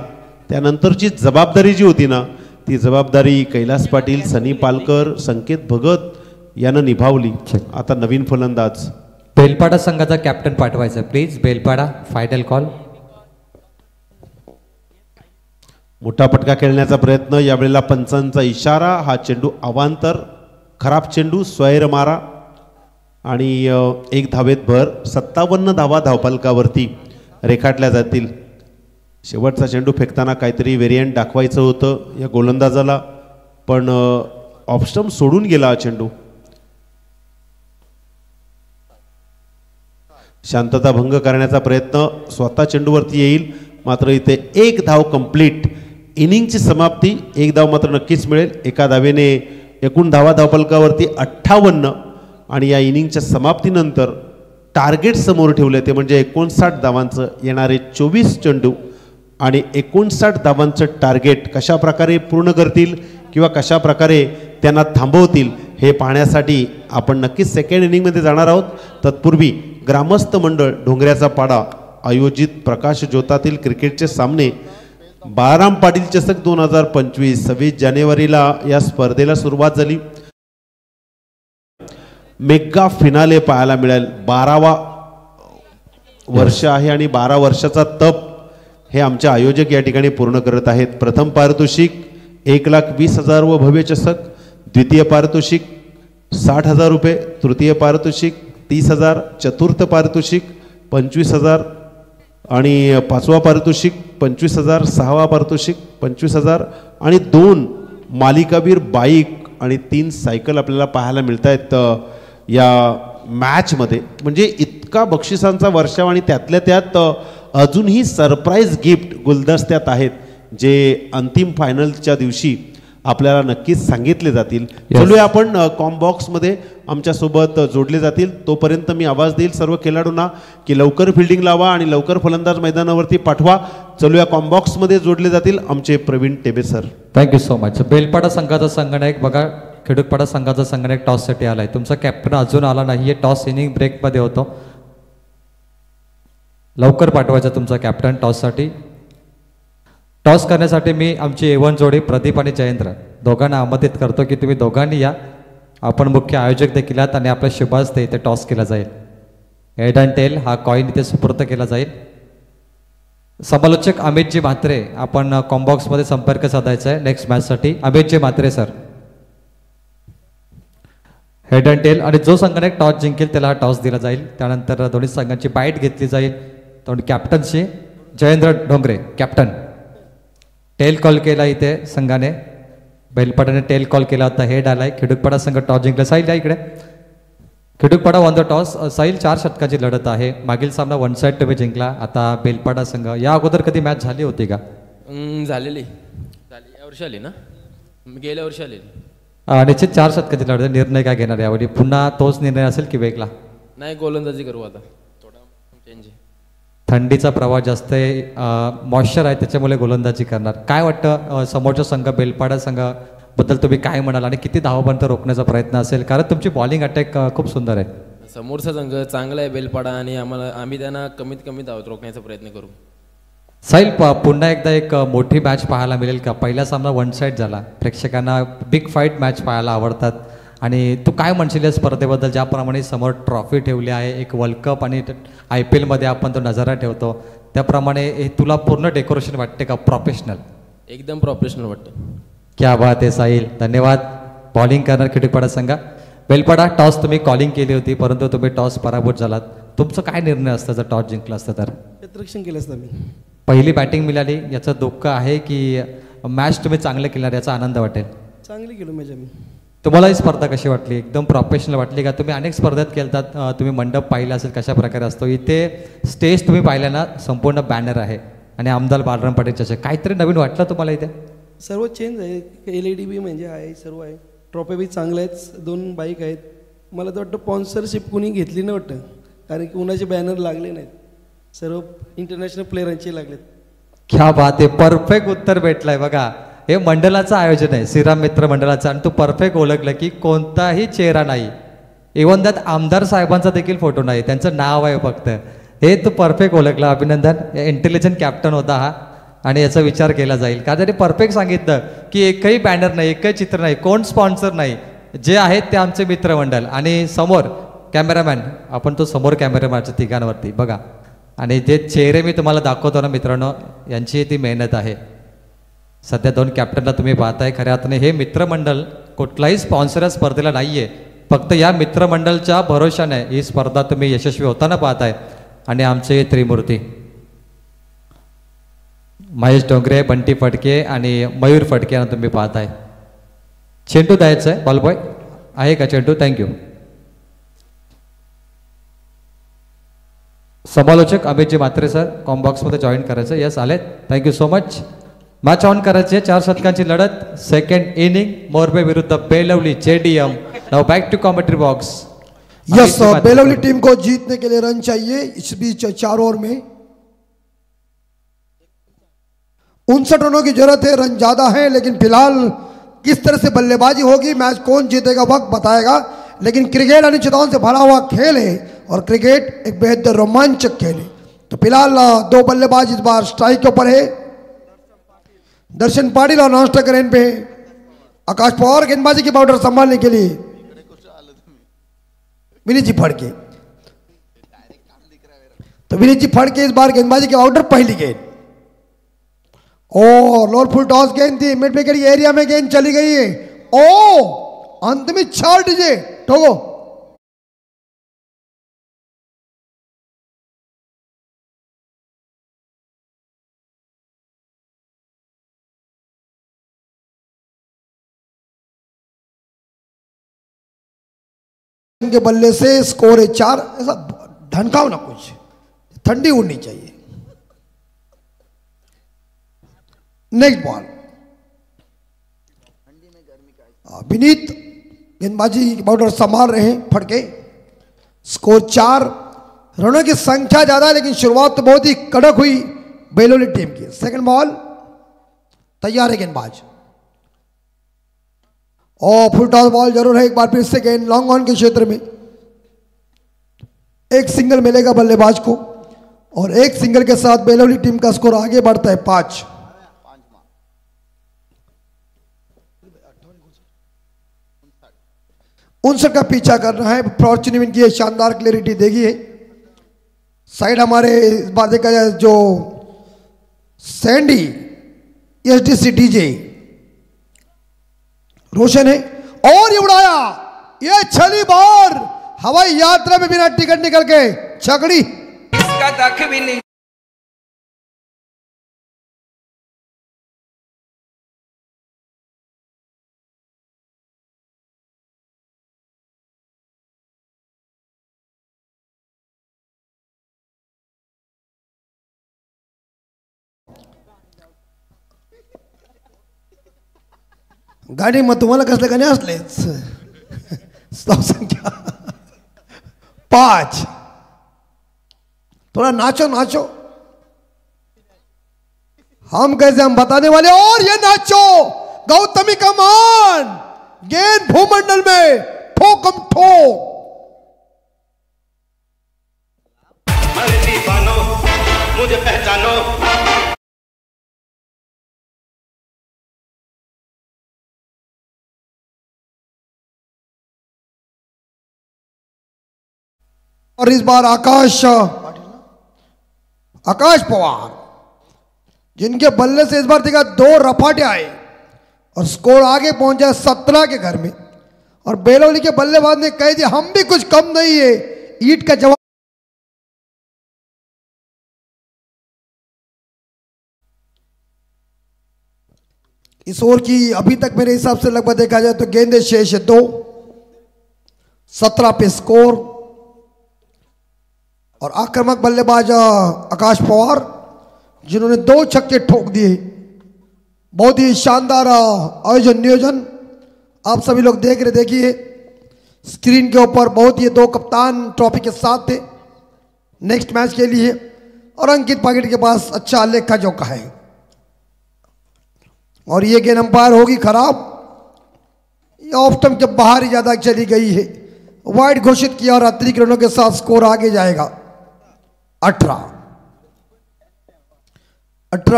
त्यानंतरची जबाबदारी जी होती ना, ती जबाबदारी कैलास पाटील, सनी पालकर, संकेत भगत यानं निभावली. आता नवीन फलंदाज बेलपाडा संघाचा कॅप्टन पाठवायचा प्लीज. Belpada final call. मोठा फटका खेळण्याचा प्रयत्न. यावेळेला पंचांचा इशारा. हा चेंडू अवांतर, खराब चेंडू, स्वैर मारा आणि 1 धावेत भर. 57 धावा धावफलकावरती रेखाटल्या जातील. शेवटचा चेंडू फेकताना काहीतरी व्हेरियंट दाखवायचं होतं या गोलंदाजाला, पण ऑप्शन सोडून गेला हा चेंडू. शांतता भंग करण्याचा प्रयत्न. स्वतः चेंडूवरती येईल, मात्र इथे 1 धाव कंप्लीट. इनिंगची समाप्ती. 1 धाव मात्र नक्कीच मिळेल. एका धावेने एकूण धावा धावफलकावरती 58 आणि या इनिंगच्या समाप्तीनंतर टार्गेट समोर ठेवले ते म्हणजे 59 धावांचं. येणारे 24 चेंडू आणि 59 धावांचं टार्गेट कशा प्रकारे पूर्ण करतील किंवा कशा प्रकारे त्यांना थांबवतील हे पाहण्यासाठी आपण नक्कीच सेकंड इनिंगमध्ये जाणार आहोत. तत्पूर्वी ग्रामस्थ मंडळ डोंगऱ्याचा पाडा आयोजित प्रकाश ज्योतातील क्रिकेटचे सामने बाळाराम पाटील चषक 2025 26 जानेवारीला या स्पर्धेला सुरुवात झाली. मेगा फिनाले पाहायला मिळेल. 12वा वर्ष आहे आणि 12 वर्षाचा तप हे आमचे आयोजक या ठिकाणी पूर्ण करत आहेत. प्रथम पारितोषिक 1,20,000 व भव्य चषक. द्वितीय पारितोषिक 60,000 रुपये. तृतीय पारितोषिक 30,000. चतुर्थ पारितोषिक 25,000 आणि 5वा पारितोषिक 25,000. 6वा पारितोषिक 25,000 आणि 2 मालिकावीर बाईक आणि 3 सायकल आपल्याला पाहायला मिळत आहेत या मॅचमध्ये. म्हणजे इतका बक्षिसांचा वर्षाव आणि त्यातल्या त्यात अजूनही सरप्राईज गिफ्ट गुलदस्त्यात आहेत जे अंतिम फायनलच्या दिवशी आपल्याला नक्कीच सांगितले जातील. चलूया आपण कॉम्बॉक्समध्ये आमच्यासोबत जोडले जातील. तोपर्यंत मी आवाज देईल सर्व खेळाडूंना की लवकर फिल्डिंग लावा आणि लवकर फलंदाज मैदानावरती पाठवा. चलूया कॉम्बॉक्समध्ये जोडले जातील आमचे Praveen Tebe sir. Thank you so much. Belpada संघाचा संघनायक बघा, खिडूकपाडा संघाचा संघनायक टॉससाठी आलाय. तुमचा कॅप्टन अजून आला नाहीये. टॉस इनिंग ब्रेकमध्ये होतो. लवकर पाठवायचा तुमचा कॅप्टन टॉससाठी. टॉस करण्यासाठी मी आमची A1 जोडी प्रदीप आणि जयेंद्र दोघांना आमंत्रित करतो की तुम्ही दोघांनी या आपण मुख्य आयोजक देखील आहात आणि आपल्या शुभ हस्ते इथे टॉस केला जाईल. हेड अँड टेल हा कॉईन इथे सुपूर्द केला जाईल. समालोचक अमितजी म्हात्रे, आपण कॉम्बॉक्समध्ये संपर्क साधायचा आहे नेक्स्ट मॅचसाठी. Amitji Mhatre sir. Head and tail आणि जो संघाने टॉस जिंकेल त्याला टॉस दिला जाईल. त्यानंतर दोन्ही संघांची बाईट घेतली जाईल. दोन कॅप्टनशी Jayendra Dongre captain. Tail call केला इथे संघाने, बैलपाड्याने टेल कॉल केला होता. हेड आलाय. खिडूकपाडा संघ टॉस जिंकला. साईल या इकडे. खिडूकपाडा वन द टॉस. साईल 4 षटकांची लढत आहे. मागील सामना 1 साईड तुम्ही जिंकला. आता बेलपाडा संघ, या अगोदर कधी मॅच झाली होती का? झाली यावर्षी आली ना, गेल्या वर्षी आलेली. निश्चित 4 षटकांची लढत. निर्णय काय घेणार यावेळी? पुन्हा तोच निर्णय असेल की वेगळा? नाही, गोलंदाजी करू आता, थोडा चेंज. थंडीचा प्रवाह जास्त आहे, मॉइश्चर आहे, त्याच्यामुळे गोलंदाजी करणार. काय वाटतं समोरचा संघ बेलपाडा संघाबद्दल तुम्ही काय म्हणाल आणि किती धावापर्यंत रोखण्याचा प्रयत्न असेल? कारण तुमची बॉलिंग अटॅक खूप सुंदर आहे. समोरचा संघ चांगला आहे बेलपाडा आणि आम्ही त्यांना कमीत कमी धावत रोखण्याचा प्रयत्न करू. साहिल, पुन्हा एकदा एक मोठी मॅच पाहायला मिळेल का? पहिला सामना 1 साईड झाला. प्रेक्षकांना बिग फाईट मॅच पाहायला आवडतात आणि तू काय म्हणशील या स्पर्धेबद्दल? ज्याप्रमाणे समोर ट्रॉफी ठेवली आहे, एक वर्ल्ड कप आणि IPL मध्ये आपण तो नजारा ठेवतो, त्याप्रमाणे हे तुला पूर्ण डेकोरेशन वाटते का? प्रोफेशनल, एकदम प्रोफेशनल वाटतं. क्या बात आहे साहिल, धन्यवाद. बॉलिंग करणार खिडूकपाडा संघा. बेलपाडा टॉस तुम्ही कॉलिंग केली होती, परंतु तुम्ही टॉस पराभूत झालात. तुमचं काय निर्णय असतं जर टॉस जिंकला असतं तर? क्षेत्ररक्षण केलं असतं मी. पहिली बॅटिंग मिळाली याचं दुःख आहे की मॅच तुम्ही चांगलं केलं याचा आनंद वाटेल? चांगली केलं मॅच आम्ही. तुम्हाला ही स्पर्धा कशी वाटली? एकदम प्रोफेशनल वाटली का? तुम्ही अनेक स्पर्धेत खेळतात, तुम्ही मंडप पाहिला असेल कशा प्रकारे असतो. इथे स्टेज तुम्ही पाहिला ना, संपूर्ण बॅनर आहे आणि आमदार बालराम पाटील चषक. काहीतरी नवीन वाटलं तुम्हाला इथे? सर्व चेंज आहे. LED बी म्हणजे आहे, सर्व आहे. ट्रॉफी बी चांगल्या आहेत. 2 बाईक आहेत. मला तर वाटतं स्पॉन्सरशिप कुणी घेतली नाही वाटतं, कारण की कुणाचे बॅनर लागले नाहीत. सर्व इंटरनॅशनल प्लेयरांचे लागलेत. क्या बात आहे, परफेक्ट उत्तर भेटलंय बघा. हे मंडळाचं आयोजन आहे, श्रीराम मित्र मंडळाचं, आणि तू परफेक्ट ओळखलं की कोणताही चेहरा नाही, इव्हन त्यात आमदार साहेबांचा देखील फोटो नाही, त्यांचं नाव आहे फक्त. हे तू परफेक्ट ओळखलं, अभिनंदन. इंटेलिजंट कॅप्टन होता हा आणि याचा विचार केला जाईल. का तरी परफेक्ट सांगितलं की एकही बॅनर नाही, एकही चित्र नाही, कोण स्पॉन्सर नाही, जे आहेत ते आमचे मित्रमंडळ. आणि समोर कॅमेरामॅन, आपण तो समोर कॅमेरामॅनच्या ठिकाणावरती बघा, आणि जे चेहरे मी तुम्हाला दाखवतो ना मित्रांनो, यांची ती मेहनत आहे. सध्या 2 कॅप्टनला तुम्ही पाहताय. खऱ्या अर्थाने हे मित्रमंडळ कुठलाही स्पॉन्सर या स्पर्धेला नाही आहे, फक्त या मित्रमंडळच्या भरोशाने ही स्पर्धा तुम्ही यशस्वी होताना पाहताय. आणि आमचे त्रिमूर्ती महेश डोंगरे, बंटी फडके आणि मयूर फडके यांना तुम्ही पाहताय. चेंडू द्यायचं आहे, बॉलबॉय आहे का चेंडू? थँक्यू. समालोचक अमितजी म्हात्रे सर कॉम्बॉक्समध्ये जॉईन करायचं. यस, आलेत, thank so so. Match on करायची आहे. 4 षटकांची लढत, सेकंड इनिंग, मोरबे विरुद्ध Belavali JDM. Now back to commentary box. Yes, Belavali team को जीतने के लिए रन चाहिए. इस बीच 4 ओवर में 59 रनों की जरूरत है. रन ज्यादा है, लेकिन फिलहाल किस तरह से बल्लेबाजी होगी, मैच कौन जीतेगा वक्त बताएगा. लेकिन क्रिकेट आणि चितौन से भरा हुआ खेल है और क्रिकेट एक बेहद रोमांचक खेल है. तो फिलहाल 2 बल्लेबाज इस बार स्ट्राइक के ऊपर है. दर्शन पाटिल और नॉन स्ट्राइकर एंड पे आकाश पवार गेंदबाजी की बाउंड्री संभालने के लिए विनीत जी फड़के. तो विनीत जी फड़के इस बार गेंदबाजी की बाउंड्री पहली गेंद और लोअर फुल टॉस गेंद थी. मिड विकेट एरिया में गेंद चली गई है. ओ अंत में 4 डीजे ठोको. के बल्ले से स्कोर है 4. ऐसा ढनकाओ ना, कुछ ठंडी उड़नी चाहिए. नेक्स्ट बॉल विनीत गेंदबाजी बाउंड्री संभाल रहे हैं. फटके स्कोर 4. रनों की संख्या ज्यादा है, लेकिन शुरुआत तो बहुत ही कड़क हुई बेलोली टीम की. सेकंड बॉल तैयार है गेंदबाज और फुल टॉस बॉल जरूर है. एक बार फिर से गेंद लॉन्ग ऑन के क्षेत्र में. एक सिंगल मिलेगा बल्लेबाज को और एक सिंगल के साथ बेलोली टीम का स्कोर आगे बढ़ता है 5. 59 का पीछा करना है। फॉर्चून इनकी ये शानदार क्लैरिटी देगी है। साइड हमारे इस बार देखा जाए जो सैंडी एसडीसी डीजे रोशन है और ये उड़ाया, ये छली बार हवाई यात्रा में बिना टिकट निकल के छकड़ी। इसका दख भी नहीं। गाडी मग तुम्हाला कसले गाणे असलेच स्टॉप संख्या 5। थोड़ा नाचो नाचो, हम कैसे हम बताने वाले। और ये नाचो गौतमी का मान, गेंद भूमंडल में ठोकम ठोक। मर्जी बानो मुझे पहचानो। और इस बार आकाश पवार जिनके बल्ले से इस बार देखा 2 रफाटे आए और स्कोर आगे पहुंचा 17 के घर में। और बेलौली के बल्लेबाज ने कह दिया हम भी कुछ कम नहीं है, ईट का जवाब। इस ओवर की अभी तक मेरे हिसाब से लगभग देखा जाए तो गेंदे शेष है 2, 17 पे स्कोर। और आक्रामक बल्लेबाज आकाश पवार जिन्होंने 2 छक्के ठोक दिए। बहुत ही शानदार आयोजन नियोजन आप सभी लोग देख रहे, देखिए स्क्रीन के ऊपर बहुत ही 2 कप्तान ट्रॉफी के साथ थे नेक्स्ट मैच के लिए। और अंकित पाकिट के पास अच्छा लेखा जोखा है। और ये गेंद अंपायर होगी खराब, ये ऑफ स्टंप के बाहर ही ज्यादा चली गई है, वाइड घोषित किया और अतिरिक्त रनों के साथ स्कोर आगे जाएगा 18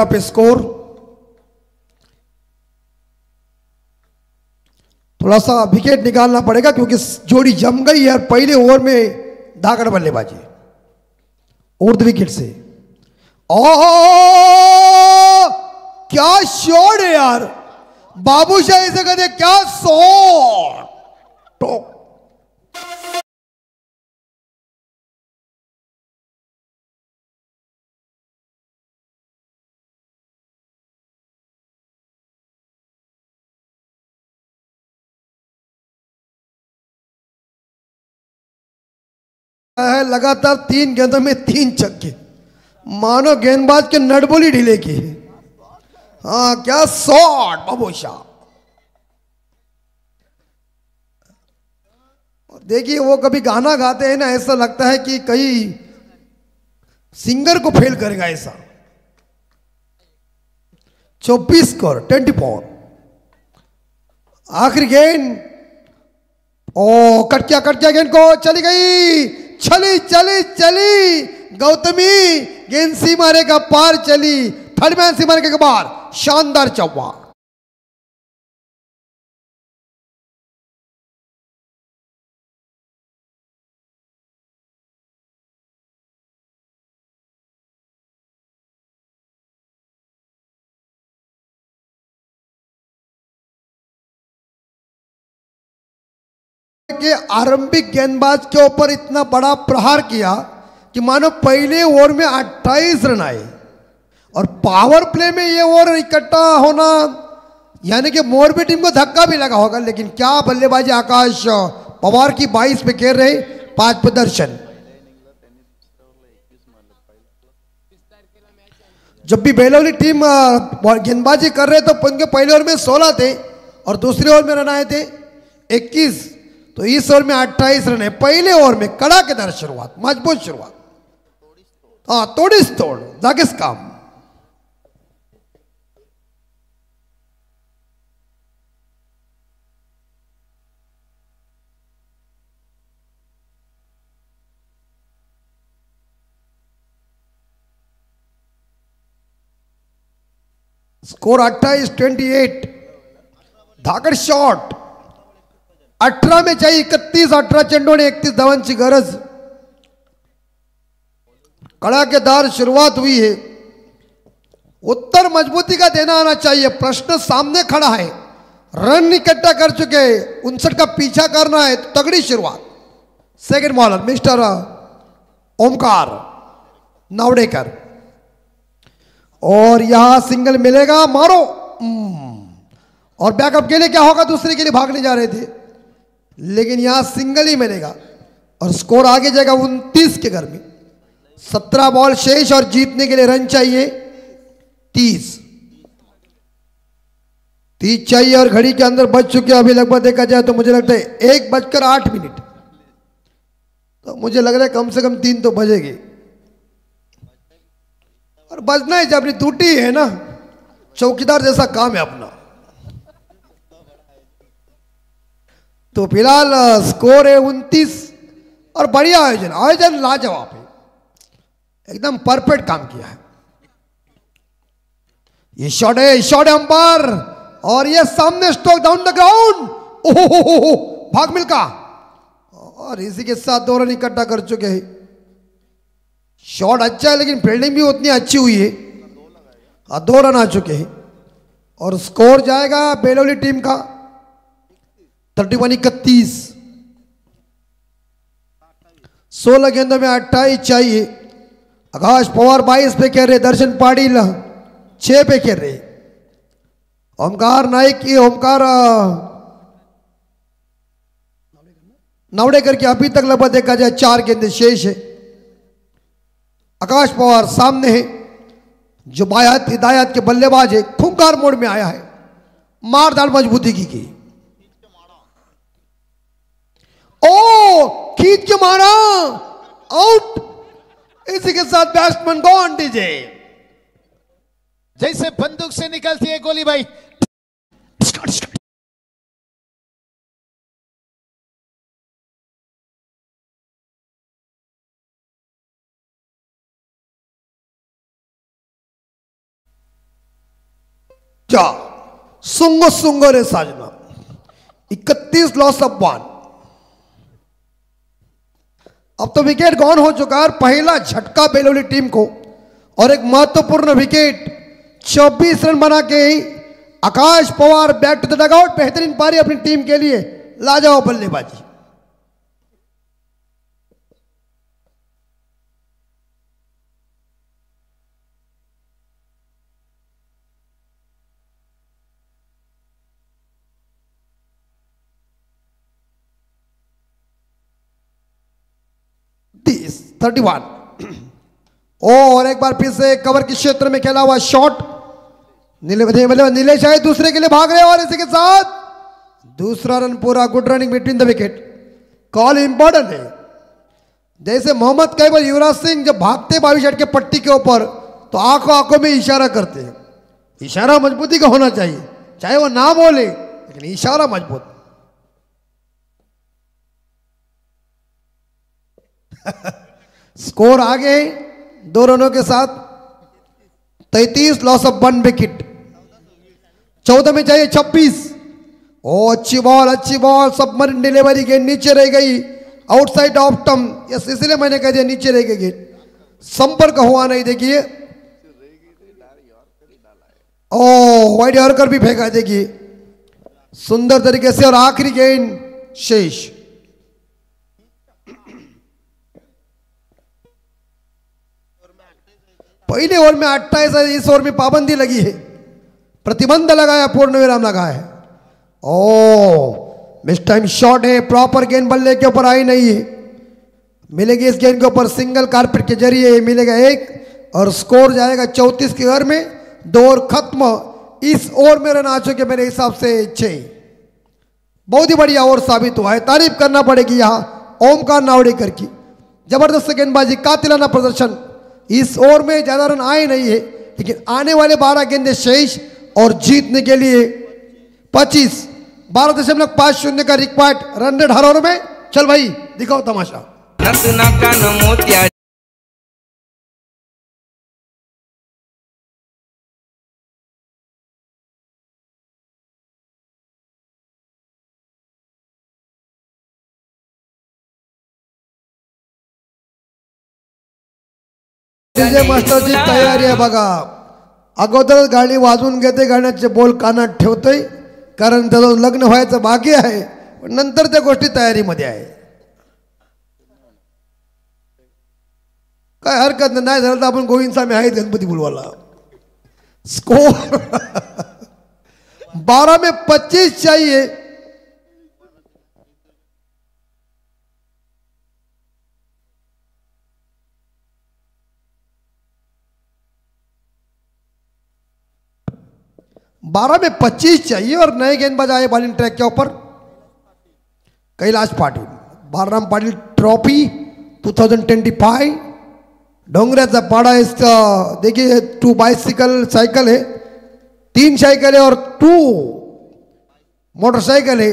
पे स्कोर। थोड़ा सा विकेट निकालना पड़ेगा क्योंकि जोड़ी जम गई है। पहले ओवर में धाकड़ बल्लेबाजी उर्द विकेट से। ओ क्या शॉट है यार, बाबूशाही से कहते क्या शॉट। है लगातार 3 गेंदों में 3 छक्के, मानो गेंदबाज के नटबोली ढीले की है। हाँ क्या शॉट बाबूशाह। देखिए वो कभी गाना गाते हैं ना, ऐसा लगता है कि कहीं सिंगर को फेल करेगा ऐसा। 24 स्कोर 24। आखिरी गेंद ओ कट किया गेंद को, चली गई, चली गौतमी गेंद सीमा रेखा पार चली। थर्ड मैन सीमा रेखा के बाहर, शानदार चौका। के आरंभिक गेंदबाज के ऊपर इतना बड़ा प्रहार किया कि मानो पहले ओवर में 28 रन आए और पावर प्ले में ये ओवर इकट्ठा होना यानी कि मोरबी टीम को धक्का भी लगा होगा। लेकिन क्या बल्लेबाजी आकाश पवार की 22 पे खेल रहे, 5 पे दर्शन। जब भी बेलौली टीम गेंदबाजी कर रहे तो उनके पहले ओवर में 16 थे और दूसरे ओवर में रन आए थे 21। तो इस ओवर में 28 रन है। पहले ओवर में कड़ाकेदार शुरुआत, मजबूत शुरुआत। हाँ तोड़िस तोड़ जागिस काम। स्कोर 28-28। धाकड़ शॉट 18 में चाहिए 31, 18 चेंडू ने 31 धावांची गरज. कड़ाकेदार शुरुआत हुई है. उत्तर मजबूती का देना आना चाहिए. प्रश्न सामने खड़ा है. रन इकट्ठा कर चुके, 59 का पीछा करना है. तो तगड़ी शुरुआत. सेकंड बॉलर मिस्टर ओमकार नावड़ेकर, और यहां सिंगल मिलेगा. मारो. और बैकअप के लिए क्या होगा, दूसरे के लिए भागने जा रहे थे, लेकिन यहां सिंगल ही मिलेगा और स्कोर आगे जाएगा 29 के घर में. 17 बॉल शेष और जीतने के लिए रन चाहिए 30 चाहिए और घड़ी के अंदर बज चुके अभी लगभग देखा जाए तो मुझे लगता है 1:08. तो मुझे लग रहा है कम से कम 3 तो बजेगी और बजना ही जब अपनी टूटी है ना, चौकीदार जैसा काम है अपना. तो फिलहाल स्कोर है 29 और बढ़िया आयोजन लाजवाब है, एकदम परफेक्ट काम किया है. ये शॉट है अंपायर और ये सामने स्ट्रोक डाउन द ग्राउंड. ओहो भाग मिल्खा और इसी के साथ 2 रन इकट्ठा कर चुके हैं. शॉट अच्छा है लेकिन फील्डिंग भी उतनी अच्छी हुई है. 2 रन आ चुके हैं और स्कोर जाएगा बेलोली टीम का 31-31. 16 गेंदों में 28 चाहिए. आकाश पवार 22 पे खेल रहे, दर्शन पाटिल 6 पे खेल रहे, ओमकार नाइक की ओमकार नावड़ेकर की अभी तक लगभग देखा जाए 4 गेंदे शेष है. आकाश पवार सामने है जो बायात हिदायत के बल्लेबाज है, खूंखार मोड में आया है, मारदार मजबूती की. ओ खींच के मारा, आउट. इसी के साथ बैट्समैन गॉन डीजे. जैसे बंदूक से निकलती है गोली भाई. क्या सुंगो रे साजना. 31 लॉस ऑफ 1. अब तो विकेट गॉन हो चुका है. पहला झटका बेलोली टीम को और एक महत्वपूर्ण विकेट. 24 रन बना के Akash Pawar back to the dugout. बेहतरीन पारी अपनी टीम के लिए, लाजवाब बल्लेबाजी. तीस 31. और एक बार फिर से कवर के क्षेत्र में खेला हुआ शॉट. नीलेश शायद दूसरे के लिए भाग रहे और इसी के साथ दूसरा रन पूरा. Good running between the wicket. Call important है. जैसे मोहम्मद कैबल युवराज सिंह जब भागते 22 के पट्टी के ऊपर तो आंखों में इशारा करते हैं. इशारा मजबूती का होना चाहिए, चाहे वो ना बोले लेकिन इशारा मजबूत. स्कोर आगे 2 रनों के साथ 33 लॉस ऑफ 1 विकेट. 14 में चाहिए 26. ओ अच्छी बॉल सबमरीन डिलीवरी गेंद नीचे रह गई, आउटसाइड ऑफ टर्म. यस, इसलिए मैंने कह दिया नीचे रह गई गेंद, संपर्क हुआ नहीं. देखिए ओ वाइड यॉर्कर भी फेंका, देखिए सुंदर तरीके से. और आखिरी गेंद शेष. पहले ओवर में 28 है, इस ओवर में पाबंदी लगी है, प्रतिबंध लगाया, पूर्ण विराम लगा है. ओ मिस टाइम शॉट है, प्रॉपर गेंद बल्ले के ऊपर आई नहीं है. मिलेगी इस गेंद के ऊपर सिंगल कारपेट के जरिए मिलेगा 1 और स्कोर जाएगा 34 के ओवर में. 2 ओवर खत्म. इस ओवर में रन आ चुके मेरे हिसाब से 6. बहुत ही बढ़िया ओवर साबित हुआ है. तारीफ करना पड़ेगी यहाँ ओमकार नावड़ेकर की. जबरदस्त गेंदबाजी, कातिलाना प्रदर्शन. इस ओवर में ज्यादा रन आए नहीं है लेकिन आने वाले 12 गेंदे शेष और जीतने के लिए 25 12.50 का रिक्वायर्ड रन रेट हर ओवर में. चल भाई दिखाओ तमाशा. नक मोतिया डीजे मास्टरची तयारी आहे बघा. अगोदरच गाणी वाजवून घेते, गाण्याचे बोल कानात ठेवतोय, कारण त्याचं लग्न व्हायचं बाकी आहे. पण नंतर त्या गोष्टी तयारीमध्ये आहे. काय हरकत नाही झालं तर आपण गोविंद स्वामी आहेत गणपती बुलवाला. स्कोर 12 में 25 चाहिए. बारह में 25 चाहिए और नए गेंदबाज आए बॉलिंग ट्रैक के ऊपर. कैलाश पाटिल, बालराम पाटिल ट्रॉफी 2025. डोंगऱ्याचा पाड़ा इसका देखिए 2 बाइसिकल साइकिल है, 3 साइकिल है और 2 मोटरसाइकिल है.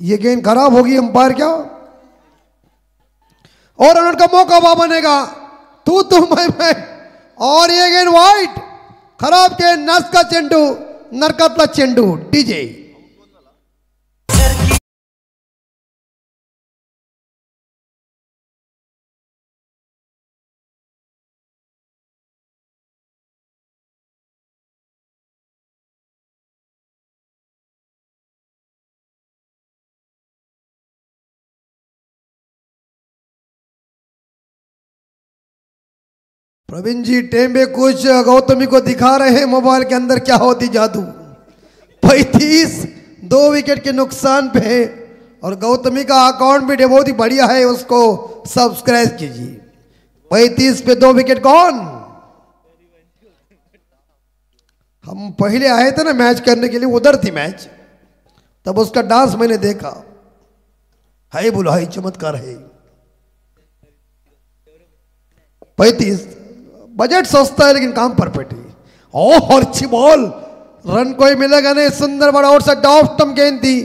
ये गेंद खराब होगी अंपायर क्या, और रन का मौका वहां बनेगा. तू मैं और ये गेंद वाइट. खराब गेंद, नस का चेंडू, नरकातला चेंडू. डीजे प्रवीण जी टेम्बे कुछ गौतमी को दिखा रहे हैं मोबाइल के अंदर क्या होती जादू. 35 2 विकेट के नुकसान पे है और गौतमी का अकाउंट भी बहुत ही बढ़िया है, उसको सब्सक्राइब कीजिए. 35 पे 2 विकेट कौन. हम पहले आए थे ना मैच करने के लिए, उधर थी मैच, तब उसका डांस मैंने देखा. हाय बोलो हाय, चमत्कार है. 35 बजट सस्ता है लेकिन काम परफेक्ट है. और अच्छी बॉल, रन कोई मिलेगा नहीं. सुंदर बड़ा और साइड ऑफ स्टंप गेंद थी.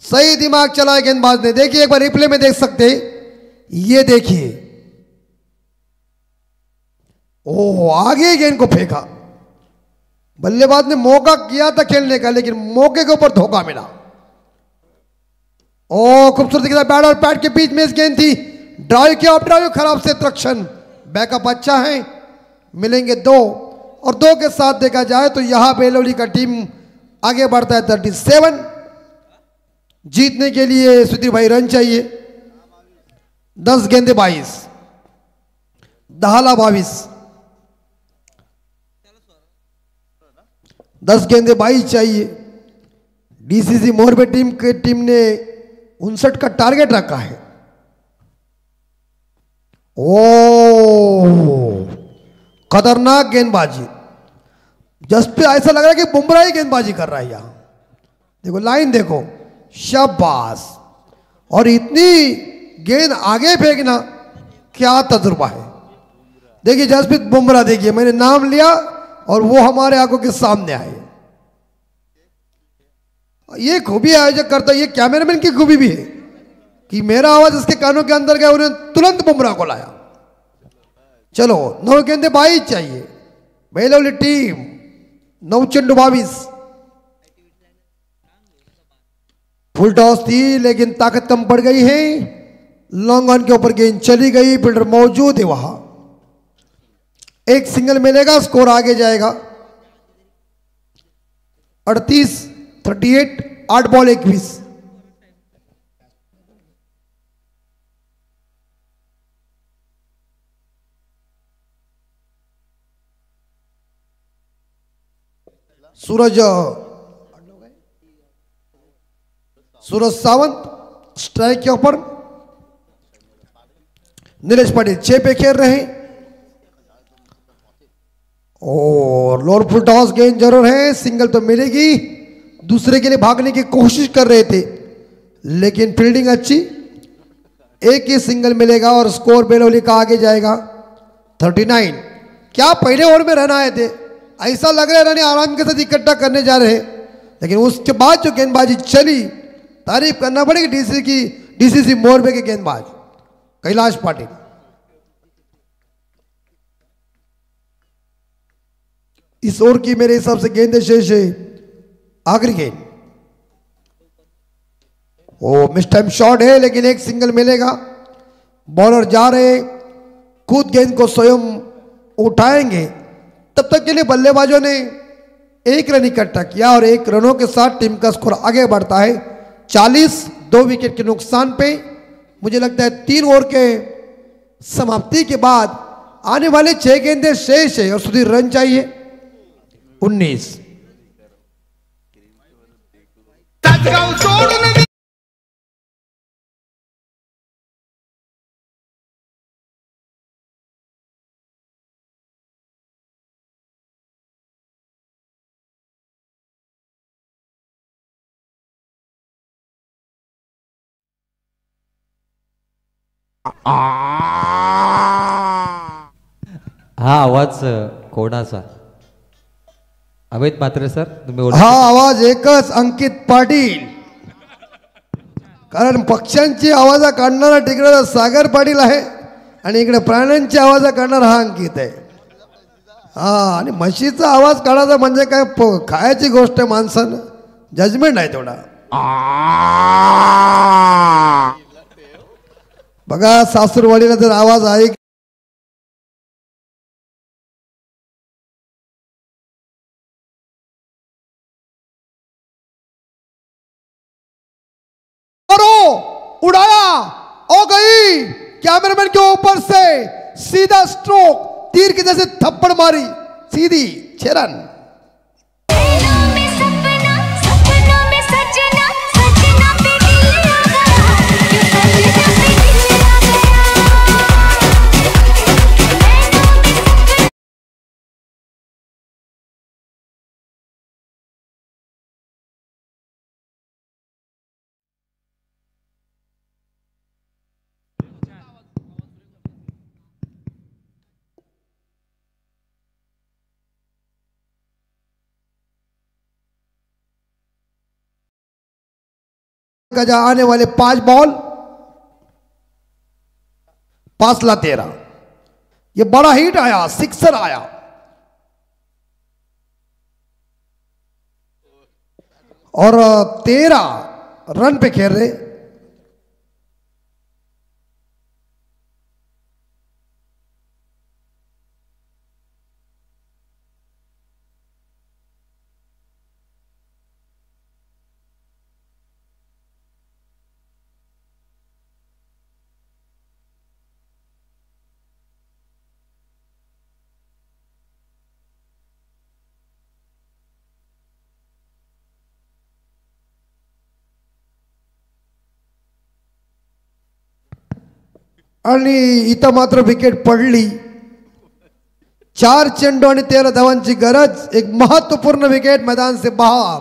सही दिमाग चलाया गेंदबाज ने. देखिए एक बार रिप्ले में देख सकते, ये देखिए, ओह आगे गेंद को फेंका. बल्लेबाज ने मौका किया था खेलने का, लेकिन मौके के ऊपर धोखा मिला. ओ खूबसूरत दिखता, बैट और पैड के बीच में इस गेंद थी. ड्राइव किया, ऑफ ड्राइव खराब से रक्षण. बैकअप अच्छा है, मिलेंगे 2 और 2 के साथ देखा जाए तो यहां बेलोली का टीम आगे बढ़ता है 37. जीतने के लिए सुधीर भाई रन चाहिए. 10 गेंदे 22, 10 22, 10 गेंदे 22 चाहिए. डीसीसी मोरबी टीम ने 59 का टारगेट रखा है. ओ खतरनाक गेंदबाजी. जसप्रीत ऐसा लग रहा है कि बुमराह ही गेंदबाजी कर रहा है यहां. देखो लाइन देखो, शाबाश. और इतनी गेंद आगे फेंकना, क्या तजुर्बा है. देखिए जसप्रीत बुमराह, देखिए मैंने नाम लिया और वो हमारे आंखों के सामने आए. ये खूबी आयोजक करता है, ये कैमरामैन की खूबी भी है कि मेरा आवाज इसके कानों के अंदर गया, उन्हें तुरंत बुमराह को लाया. चलो 9 गेंदे 22 चाहिए. बेलोली टीम 9 चेंडू 22. फुल टॉस थी लेकिन ताकत कम पड़ गई है. लॉन्ग ऑन के ऊपर गेंद चली गई, फील्डर मौजूद है वहां. एक सिंगल मिलेगा, स्कोर आगे जाएगा. 38 8 बॉल 21. सूरज सावंत स्ट्राइक के ऊपर. नीलेश पाटिल 6 पे खेल रहे हैं और लोअर फुल टॉस गेंद जरूर है. सिंगल तो मिलेगी. दूसरे के लिए भागने की कोशिश कर रहे थे लेकिन फील्डिंग अच्छी. एक ही सिंगल मिलेगा और स्कोर बेलोली का आगे जाएगा 39. क्या पहले ओवर में रन आए थे, ऐसा लग रहा है रन आराम के साथ इकट्ठा करने जा रहे हैं, लेकिन उसके बाद जो गेंदबाजी चली, तारीफ करना पड़ेगी डीसीसी मोरबी के गेंदबाज कैलाश पाटिल. इस ओवर की मेरे हिसाब से गेंद शेष है आखिरी गेंद. ओ मिस टाइम शॉट है लेकिन एक सिंगल मिलेगा. बॉलर जा रहे खुद गेंद को स्वयं उठाएंगे। तब तक के लिए बल्लेबाजों ने 1 रन इकट्ठा किया और 1 रनों के साथ टीम का स्कोर आगे बढ़ता है 40, 2 विकेट के नुकसान पे। मुझे लगता है 3 ओवर के समाप्ति के बाद आने वाले 6 गेंदें शेष है और सुधीर रन चाहिए 19। हा आवाज कोणाचा? अमित म्हात्रे सर तुम्ही हा आवाज एकच अंकित पाटील, कारण पक्ष्यांची आवाज काढणारा तिकडे सागर पाटील आहे आणि इकडे प्राण्यांची आवाज काढणारा हा अंकित आहे. हा आणि म्हशीचा आवाज काढायचा म्हणजे काय खायची गोष्ट आहे, माणसानं जजमेंट आहे तेवढा. बघा सासूरवाडीला जर आवाज ऐक उड़ाया ओ गई, कैमरामैन के ऊपर से सीधा स्ट्रोक, तीर की जैसे थप्पड़ मारी सीधी 6 रन. का आने वाले 5 बॉल 5 13, ये बड़ा हिट आया, सिक्सर आया और 13 रन पे खेल रहे. आणि इथं मात्र विकेट पडली. 4 चेंडू आणि 13 धावांची गरज. एक महत्वपूर्ण विकेट मैदान से बाहर,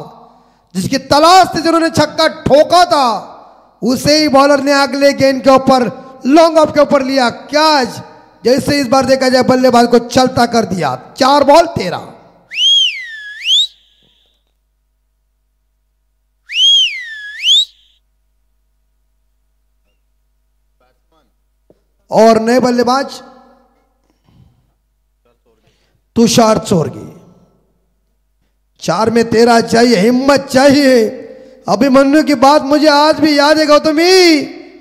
जिसकी तलाश थी, जिन्होंने छक्का ठोका था उसे ही बॉलर ने अगले गेंद के ऊपर लॉन्ग ऑफ के ऊपर लिया कैच. जैसे इस बार देखा जाए बल्लेबाज को चलता कर दिया. 4 बॉल 13. और नए बल्लेबाज तुषार चोरगी. 4 में 13 चाहिए, हिम्मत चाहिए. अभिमन्यु की बात मुझे आज भी याद है गौतमी,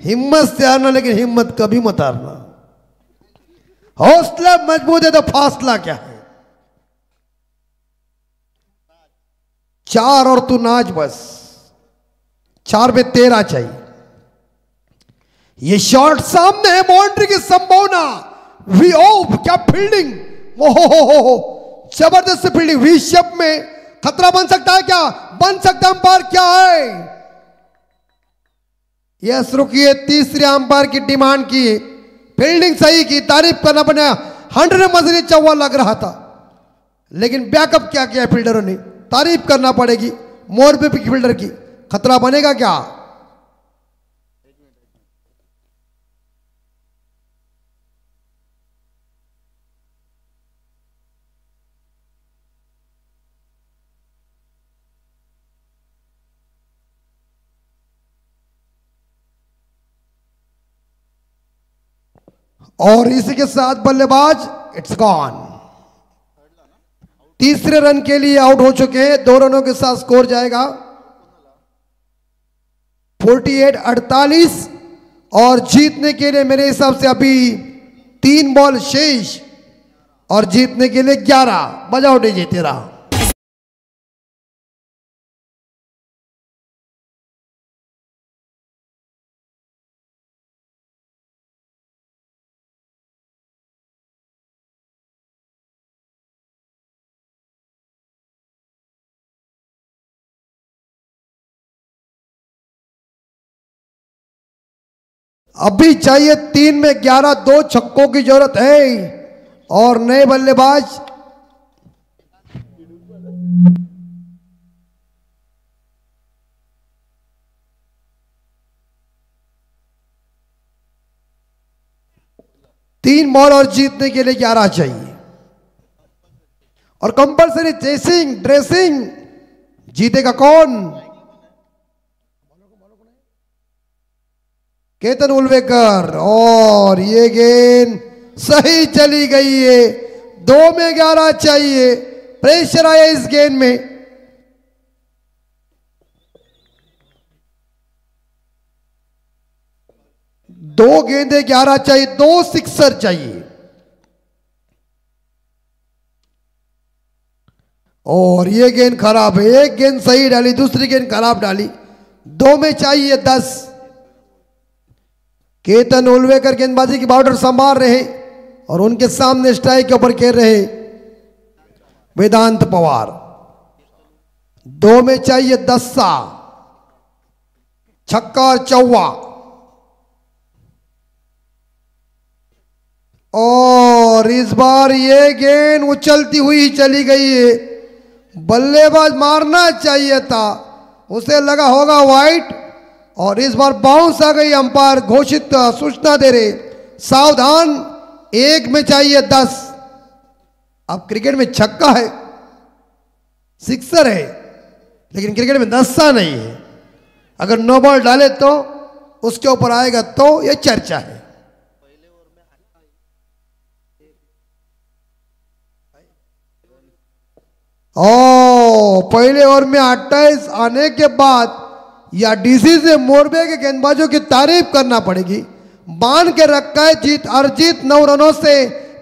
हिम्मत से हारना लेकिन हिम्मत कभी मत हारना. हौसला मजबूत है तो फासला क्या है. 4 और तू नाच बस. 4 में 13 चाहिए. ये शॉट सामने है, बाउंड्री की संभावना. वी ओ क्या फील्डिंग, ओहो जबरदस्त फील्डिंग. वी शेप में खतरा बन सकता है क्या? बन सकता है. अंपायर क्या है? यस रुकिए. तीसरे अंपायर की डिमांड की, फील्डिंग सही की, तारीफ करना पड़ा. 100 मजरी चौवा लग रहा था लेकिन बैकअप क्या किया फील्डरों ने, तारीफ करना पड़ेगी. मोरबी फील्डर की. खतरा बनेगा क्या? और इसी के साथ बल्लेबाज इट्स गॉन. तीसरे रन के लिए आउट हो चुके हैं. 2 रनों के साथ स्कोर जाएगा 48-48. और जीतने के लिए मेरे हिसाब से अभी 3 बॉल शेष और जीतने के लिए 11। बजाओ डीजे तेरा। अभी चाहिए 3 में 11, 2 छक्कों की जरूरत है और नए बल्लेबाज तीन बॉल और जीतने के लिए 11 चाहिए और कंपलसरी चेसिंग ड्रेसिंग। जीतेगा कौन? केतन उल्वेकर और ये गेंद सही चली गई है। 2 में 11 चाहिए। प्रेशर आया इस गेंद में। दो गेंदे 11 चाहिए, 2 सिक्सर चाहिए और ये गेंद खराब है। एक गेंद सही डाली, दूसरी गेंद खराब डाली। 2 में चाहिए 10। केतन उल्वेकर गेंदबाजी की बॉर्डर संभाल रहे और उनके सामने स्ट्राइक के ऊपर खेल रहे वेदांत पवार। 2 में चाहिए 10 छक्का और चौवा और इस बार ये गेंद उछलती हुई चली गई है। बल्लेबाज मारना चाहिए था, उसे लगा होगा वाइट और इस बार बाउंस आ गई। अंपायर घोषित सूचना दे रहे सावधान। 1 में चाहिए 10। अब क्रिकेट में छक्का है, सिक्सर है, लेकिन क्रिकेट में 10 नहीं है। अगर नो बॉल डाले तो उसके ऊपर आएगा तो यह चर्चा है। पहले ओवर में 28 आने के बाद या डीसी से मोरबे के गेंदबाजों की तारीफ करना पड़ेगी। बांध के रखा है जीत अर्जित 9 रनों से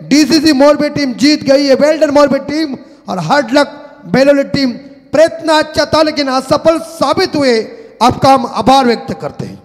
डीसीसी मोरबे टीम जीत गई है। वेल्डन मोरबे टीम और हार्ड लक बेलोली टीम। प्रयत्न अच्छा था लेकिन असफल साबित हुए। आपका हम आभार व्यक्त करते हैं।